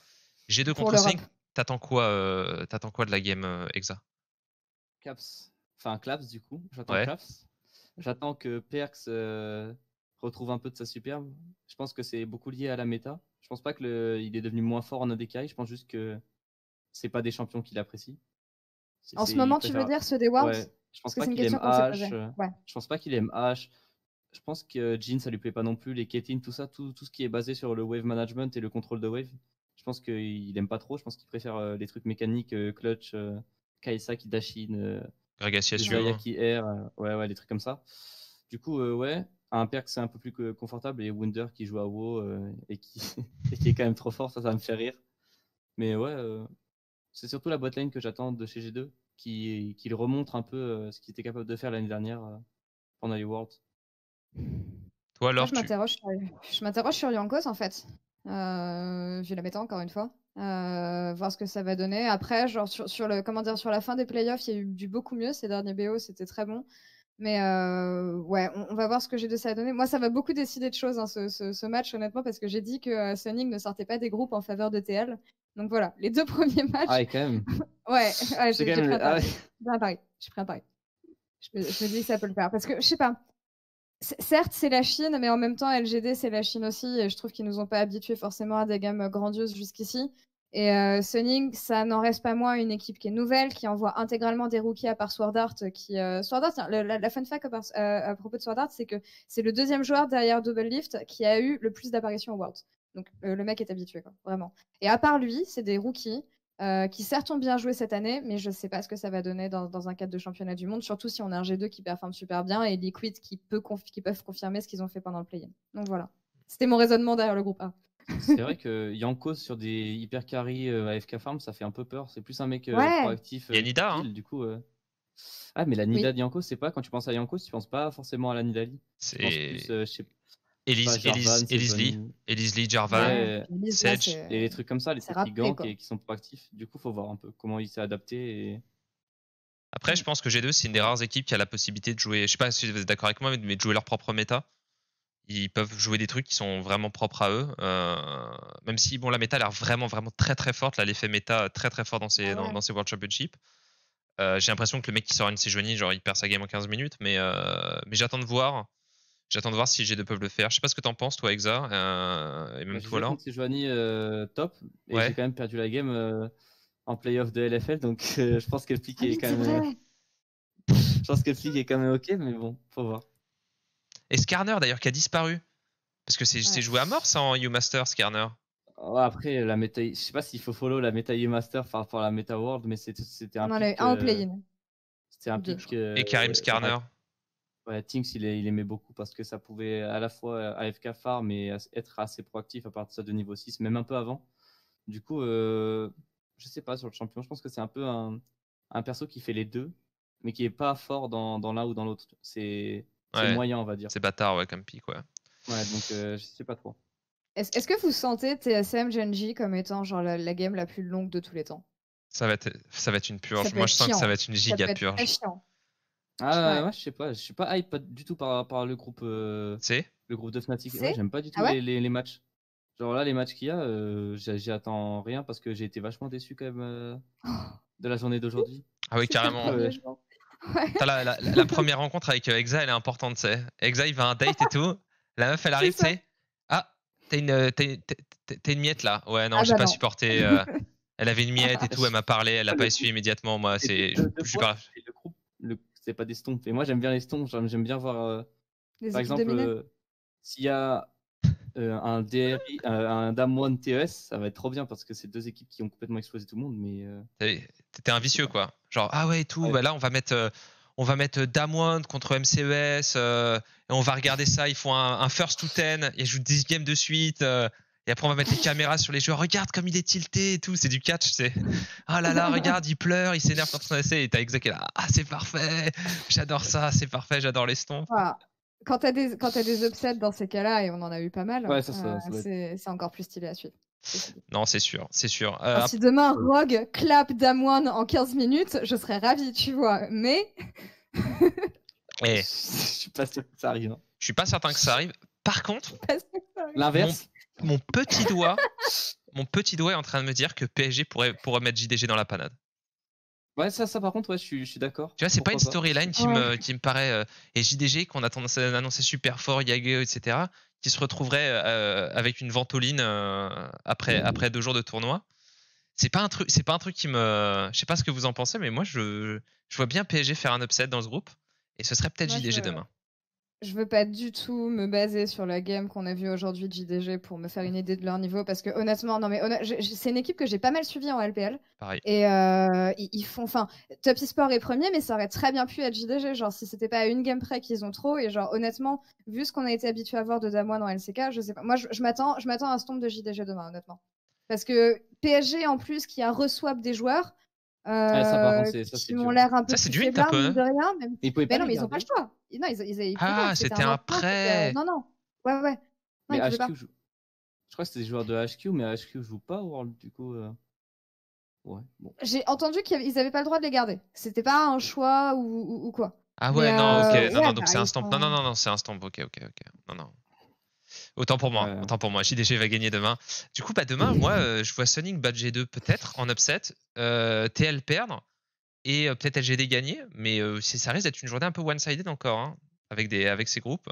G2 contre Sync, t'attends quoi de la game, Exa? Caps. Enfin, Claps, du coup. J'attends Claps. J'attends que Perks retrouve un peu de sa superbe. Je pense que c'est beaucoup lié à la méta. Je pense pas qu'il est devenu moins fort en ADK. Je pense juste que c'est pas des champions qu'il apprécie. En ce moment, tu veux dire ceux des Worlds? Ouais. Je pense pas qu'il aime H. Je pense pas qu'il aime H. Je pense que Jhin, ça lui plaît pas non plus. Les Caitlyn, tout ça, tout ce qui est basé sur le wave management et le contrôle de wave. Je pense qu'il aime pas trop. Je pense qu'il préfère les trucs mécaniques, clutch, Kai'Sa qui dash in, Zaya qui air, ouais, des trucs comme ça. Du coup, un perk c'est un peu plus confortable, et Wunder qui joue à WoW et qui est quand même trop fort, ça me fait rire. Mais c'est surtout la botlane que j'attends de chez G2, qu'il remontre un peu ce qu'il était capable de faire l'année dernière pendant les Worlds. Toi, alors, je m'interroge sur Jankos en fait. Je vais la mettre encore une fois. Voir ce que ça va donner. Après, genre sur la fin des playoffs, il y a eu du beaucoup mieux. Ces derniers BO, c'était très bon. Mais ouais, on va voir ce que G2 ça a donné. Moi, ça va beaucoup décider de choses, hein, ce match, honnêtement, parce que j'ai dit que Suning ne sortait pas des groupes en faveur de TL. Donc voilà, les 2 premiers matchs. Ah, et quand même. Ouais, C'est j'ai quand pris même. un pari. Ah, ouais. J'ai pris un pari. J'ai pris un pari. Je me dis que ça peut le faire. Parce que, je sais pas, certes, c'est la Chine, mais en même temps, LGD, c'est la Chine aussi. Et je trouve qu'ils nous ont pas habitués forcément à des gammes grandioses jusqu'ici. Et Suning, ça n'en reste pas moins une équipe qui est nouvelle, qui envoie intégralement des rookies à part Sword Art. Sword Art, tiens, la fun fact à propos de Sword Art, c'est que c'est le 2e joueur derrière Double Lift qui a eu le plus d'apparitions au Worlds. Donc le mec est habitué, quoi, vraiment. Et à part lui, c'est des rookies qui certes ont bien joué cette année, mais je sais pas ce que ça va donner dans un cadre de championnat du monde, surtout si on a un G2 qui performe super bien et Liquid qui peuvent confirmer ce qu'ils ont fait pendant le play-in. Donc voilà. C'était mon raisonnement derrière le groupe A. C'est vrai que Yankos sur des hyper carry AFK farm, ça fait un peu peur. C'est plus un mec Ouais. proactif. Il y a Nida, kill, hein. du coup. Ah, mais la Nida Oui. de Yankos, c'est pas quand tu penses à Yankos, tu penses pas forcément à la Nidalee. Tu penses plus, C'est je sais pas, Jarvan, Elise Lee, Jarvan, Ouais, Elise, là, Sedge. et les trucs comme ça, les c'est trucs qui rappelé, gankent quoi. et qui sont proactifs. Du coup, faut voir un peu comment il s'est adapté. Et... Après, je pense que G2, c'est une des rares équipes qui a la possibilité de jouer. Je sais pas si vous êtes d'accord avec moi, mais de jouer leur propre méta. Ils peuvent jouer des trucs qui sont vraiment propres à eux. Même si bon, la méta a l'air vraiment, vraiment très très forte. Là, l'effet méta très très fort dans ces, Ah ouais. dans ces World Championships. J'ai l'impression que le mec qui sort une Sejuani, genre il perd sa game en 15 minutes. Mais j'attends de voir. J'attends de voir si G2 peuvent le faire. Je sais pas ce que t'en penses, toi, Exa, et même J'ai toi joué là. contre Sejuani top, et Ouais. j'ai quand même perdu la game en playoff de LFL, donc je pense que le pick Ah est oui, quand c'est même. vrai. Je pense que le pick est quand même ok, mais bon, faut voir. Et Skarner d'ailleurs qui a disparu. Parce que c'est Ouais. joué à mort ça en U-Master, Skarner. Ouais, après, la méta, je sais pas s'il faut follow la méta E-Master par rapport à la méta World, mais c'était un On en a eu pick. un en play-in. C'était un Ou deux, pick. je crois. Et Karim Skarner. Ouais, Tinks, il aimait beaucoup parce que ça pouvait à la fois AFK farm et être assez proactif à partir de niveau 6, même un peu avant. Du coup, je sais pas, sur le champion, je pense que c'est un peu un perso qui fait les deux, mais qui est pas fort dans l'un ou dans l'autre. C'est Ouais. moyen, on va dire. C'est bâtard, ouais, comme pick, ouais. Ouais, donc je sais pas trop. Est-ce que vous sentez TSM Genji comme étant genre la game la plus longue de tous les temps? Ça va être une Ça purge. peut Moi, être je sens que ça chiant. va être une Ça giga peut être très purge. chiant. Ah, Ouais. ouais, je sais pas. Je suis pas hype du tout par le groupe C'est de Fnatic. Ouais, C'est j'aime pas du tout Ah ouais les matchs. Genre là, les matchs qu'il y a, j'y attends rien parce que j'ai été vachement déçu quand même de la journée d'aujourd'hui. Ah oui, C'était le carrément. premier jour. Ouais. T'as la première rencontre avec Exa, elle est importante, tu sais. Exa, il va à un date et tout. La meuf, elle arrive, tu ça. sais. Ah, t'as une miette là. Ouais, non, Ah j'ai bah pas non. supporté. Elle avait une miette et tout, elle m'a parlé, elle l'a pas essuyé immédiatement. Moi, Et c'est. deux Je suis fois, pas. c'est le groupe, c'est pas des stompes. Et moi, j'aime bien les stompes. J'aime bien voir, Les par équipes exemple, dominées. s'il y a un DRI, un Damwon TES, ça va être trop bien parce que c'est deux équipes qui ont complètement explosé tout le monde. Mais T'étais un vicieux, quoi. Genre, ah ouais, et tout. ouais. Bah là, on va mettre Damwon contre MCES. Et on va regarder ça. Ils font un first to 10. Ils jouent 10 games de suite. Et après, on va mettre les caméras sur les joueurs. Regarde comme il est tilté et tout. C'est du catch, c'est. Ah là là, regarde, il pleure, il s'énerve contre son essai. Et t'as Exa qui est là. Ah, c'est parfait. J'adore ça, c'est parfait. J'adore les stompes. Voilà. Quand t'as des upsets dans ces cas-là, et on en a eu pas mal, Ouais, ça doit être- c'est encore plus stylé à suivre. Non, c'est sûr, c'est sûr. Alors, si demain Rogue clap Damwon en 15 minutes, je serais ravie, tu vois. Mais Et Je suis pas sûr que ça arrive. Hein. je suis pas certain que ça arrive. Par contre, L'inverse. mon petit doigt est en train de me dire que PSG pourrait mettre JDG dans la panade. Ouais, ça par contre, ouais, je suis d'accord. Tu vois, c'est pas une Pourquoi storyline qui me paraît. Et JDG, qu'on a tendance à annoncer super fort, Yageo, etc., qui se retrouverait avec une ventoline après 2 jours de tournoi. C'est pas un truc qui me. Je sais pas ce que vous en pensez, mais moi, je vois bien PSG faire un upset dans ce groupe. Et ce serait peut-être Moi, JDG demain. je veux pas du tout me baser sur la game qu'on a vue aujourd'hui de JDG pour me faire une idée de leur niveau parce que honnêtement, non mais c'est une équipe que j'ai pas mal suivie en LPL. Pareil. Et ils font, enfin, Top eSport est premier, mais ça aurait très bien pu être JDG. Genre si c'était pas à une game près qu'ils ont trop. Et genre honnêtement, vu ce qu'on a été habitué à voir de Damwon en LCK, je sais pas. Moi, je m'attends à un stomp de JDG demain, honnêtement. Parce que PSG en plus qui a re-swap des joueurs. ça, par contre, qui m'ont l'air un peu Ça, c'est plus du hint un faiblards, peu. mine de rien. Même... Ils pouvaient pas Mais non, les mais ils ont pas le garder. choix. Non, ils pouvaient Ah, pas. c'était un prêt. Non, non. Ouais. Non, Mais ils pouvaient pas. HQ joue. Je crois que c'était des joueurs de HQ, mais HQ joue pas au World, du coup. Ouais, bon. J'ai entendu qu'ils avaient pas le droit de les garder. C'était pas un choix ou quoi. Ah Mais ouais, non, ok. ouais, Non, donc bah, c'est un ils stamp. sont... Non, c'est un stamp. Ok. Non. Autant pour moi. JDG va gagner demain. Du coup, demain, moi, je vois Sonic battre G2 peut-être en upset, TL perdre et peut-être LGD gagner. Mais ça risque d'être une journée un peu one-sided encore, hein, avec ces groupes.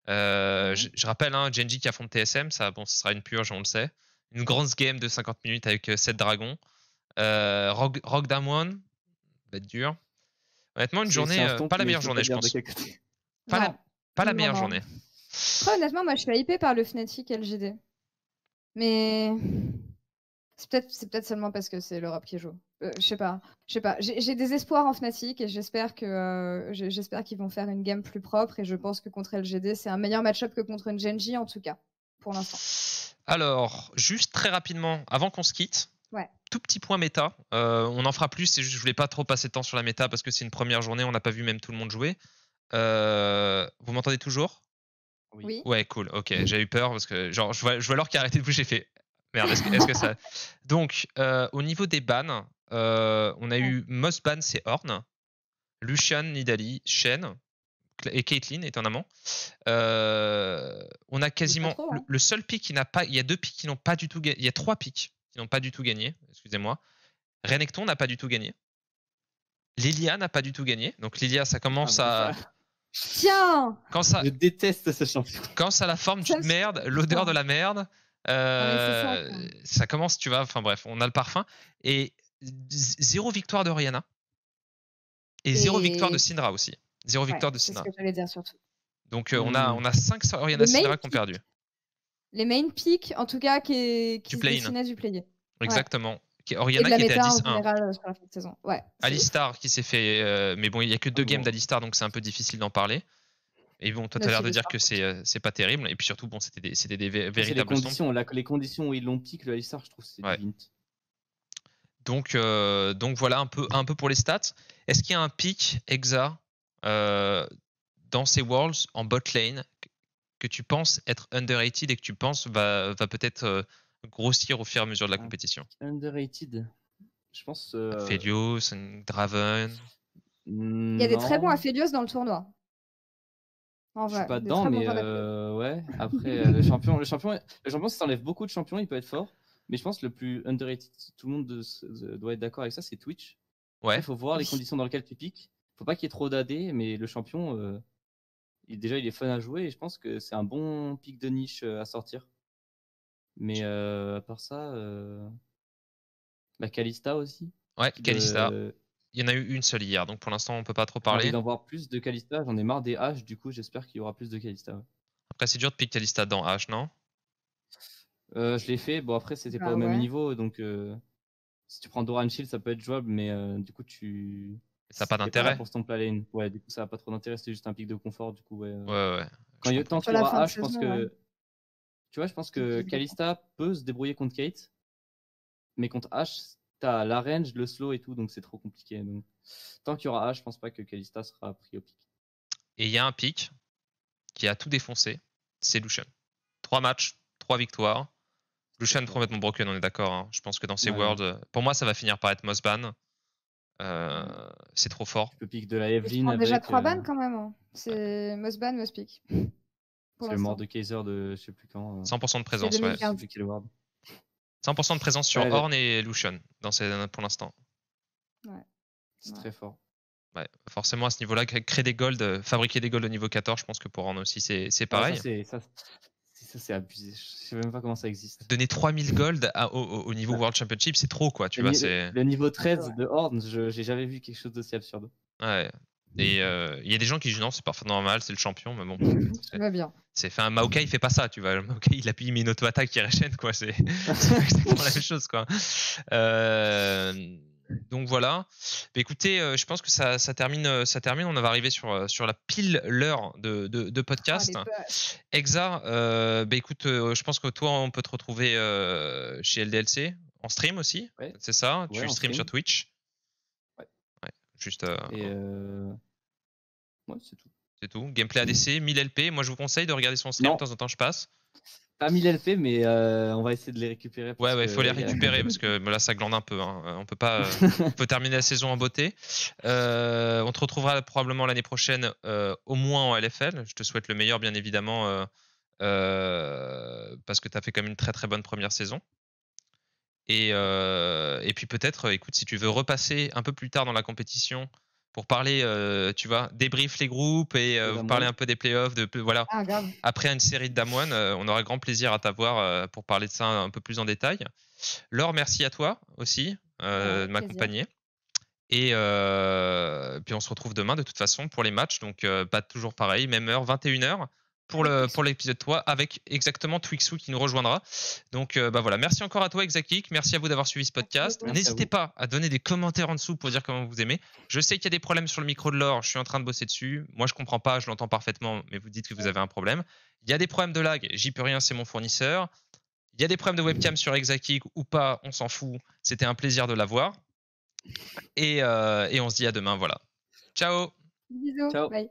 Je rappelle, hein, Genji qui affronte TSM, ça sera une purge, on le sait. Une grande game de 50 minutes avec 7 dragons. Rogue Damwon, va être dur. Honnêtement, une journée, pas la meilleure journée, je pense. Pas la meilleure journée. Après, honnêtement, moi, je suis hypée par le Fnatic LGD. Mais c'est peut-être seulement parce que c'est l'Europe qui joue. Je sais pas. J'ai des espoirs en Fnatic et j'espère qu'ils vont faire une game plus propre. Et je pense que contre LGD, c'est un meilleur match-up que contre une Genji, en tout cas, pour l'instant. Alors, juste très rapidement, avant qu'on se quitte, tout petit point méta. On en fera plus. C'est juste, je voulais pas trop passer de temps sur la méta parce que c'est une première journée. On n'a pas vu même tout le monde jouer. Vous m'entendez toujours? Oui. Ouais, cool. Ok, j'ai eu peur parce que genre je vois Laure qui a arrêté de bouger. J'ai fait merde. Est-ce que ça? Donc, au niveau des bans, on a eu most ban, c'est Horn, Lucian, Nidalee, Shen et Caitlyn étonnamment. On a quasiment trop, hein. le seul pick qui n'a pas. Il y a 2 picks qui n'ont pas du tout gagné. Il y a 3 picks qui n'ont pas du tout gagné. Excusez-moi. Renekton n'a pas du tout gagné. Lilia n'a pas du tout gagné. Donc Lilia, ça commence à. Tiens. Je déteste ce champion. Quand ça a la forme d'une merde, l'odeur de la merde, ça commence, tu vois. Enfin bref, on a le parfum. Et 0 victoire de Rihanna. Et 0 victoire de Syndra aussi. 0 victoire de Syndra. C'est ce que j'allais dire surtout. Donc on a 5 Rihanna Syndra qui ont perdu. Les main picks, en tout cas, qui se destinaient du play. Exactement. Oriana qui était à 10-1. En général, sur la fin de saison. Ouais, Alistar qui s'est fait. Mais bon, il n'y a que 2 games d'Alistar, donc c'est un peu difficile d'en parler. Et bon, toi, tu as l'air de dire que c'est pas terrible. Et puis surtout, bon, c'était des véritables conditions. Les conditions où ils l'ont piqué, le Alistar, je trouve que c'est du vint. Donc voilà un peu pour les stats. Est-ce qu'il y a un pick Exa dans ces Worlds en bot lane que tu penses être underrated et que tu penses va peut-être grossir au fur et à mesure de la compétition? Underrated, je pense. Aphelios, Draven. Il y a des très bons Aphelios dans le tournoi. Je suis pas dedans, mais ouais. Après, le champion, si t'enlèves beaucoup de champions, il peut être fort. Mais je pense que le plus underrated, tout le monde doit être d'accord avec ça, c'est Twitch. Ouais. Il faut voir les conditions dans lesquelles tu piques. Faut pas qu'il y ait trop d'AD, mais le champion, il est fun à jouer et je pense que c'est un bon pic de niche à sortir. Mais à part ça, la Kalista aussi. Ouais, Kalista. Il y en a eu une seule hier, donc pour l'instant on peut pas trop parler. J'ai envie d'en voir plus de Kalista, j'en ai marre des H, du coup j'espère qu'il y aura plus de Kalista. Ouais. Après c'est dur de pick Kalista dans H, non? Je l'ai fait, bon après c'était pas au même niveau, donc si tu prends Doran Shield ça peut être jouable, mais du coup ça n'a pas d'intérêt. Pour ton play. Ouais, du coup ça n'a pas trop d'intérêt, c'est juste un pic de confort, du coup ouais. Ouais. Tant qu'il y aura H, je pense que... Tu vois, je pense que Kalista peut se débrouiller contre Kate, mais contre H, t'as la range, le slow et tout, donc c'est trop compliqué. Donc, tant qu'il y aura H, je pense pas que Kalista sera pris au pic. Et il y a un pic qui a tout défoncé, c'est Lucian. 3 matchs, 3 victoires. Lucian complètement broken, on est d'accord. Hein. Je pense que dans ces Worlds, pour moi, ça va finir par être most ban. C'est trop fort. Le pic de la Evelyn avec... déjà 3 bans quand même. Hein. C'est most ban, most pick. C'est le mort de Kaiser de je sais plus quand. 100% de présence, ouais. 100% de présence sur Horn et Lucian pour l'instant. Ouais. C'est très fort. Ouais, forcément à ce niveau-là, créer des golds, fabriquer des golds au niveau 14, je pense que pour Horn aussi c'est pareil. Ça c'est abusé. Je sais même pas comment ça existe. Donner 3000 gold au niveau World Championship, c'est trop quoi, tu vois. Le niveau 13 de Horn, j'ai jamais vu quelque chose d'aussi absurde. Ouais. Et il y a des gens qui disent non, c'est parfaitement normal, c'est le champion, mais bon. Ça va bien. Un Maokai, il fait pas ça, tu vois. Le Maokai, il appuie, il met une auto-attaque qui régène, quoi. C'est exactement la même chose, quoi. Donc voilà. Bah, écoutez, je pense que ça termine. On va arriver sur la pile l'heure de podcast. Exa, bah, écoute, je pense que toi, on peut te retrouver chez LDLC en stream aussi. Ouais. C'est ça. Tu streams sur Twitch. Ouais. Juste. Ouais, c'est tout. C'est tout. Gameplay ADC, 1000 LP. Moi, je vous conseille de regarder son stream. De temps en temps, je passe. Pas 1000 LP, mais on va essayer de les récupérer. Ouais, il faut les récupérer parce que là, ça glande un peu. Hein. On peut pas. On peut terminer la saison en beauté. On te retrouvera probablement l'année prochaine, au moins en LFL. Je te souhaite le meilleur, bien évidemment, parce que tu as fait quand même une très très bonne première saison. Et puis peut-être, écoute, si tu veux repasser un peu plus tard dans la compétition pour parler, tu vois, débrief les groupes et vous parler un peu des playoffs, voilà. Ah, grave. Après une série de Dame One, on aura grand plaisir à t'avoir pour parler de ça un peu plus en détail. Laure, merci à toi aussi de m'accompagner. Et puis on se retrouve demain de toute façon pour les matchs, donc pas toujours pareil, même heure, 21h. Pour l'épisode 3 avec exactement Twixou qui nous rejoindra. Donc voilà, merci encore à toi Exakik, merci à vous d'avoir suivi ce podcast. N'hésitez pas à donner des commentaires en dessous pour dire comment vous aimez. Je sais qu'il y a des problèmes sur le micro de Laure, je suis en train de bosser dessus. Moi je comprends pas, je l'entends parfaitement, mais vous dites que vous avez un problème. Il y a des problèmes de lag, j'y peux rien, c'est mon fournisseur. Il y a des problèmes de webcam sur Exakik ou pas, on s'en fout. C'était un plaisir de l'avoir. Et on se dit à demain, voilà. Ciao. Bisous. Ciao. Bye.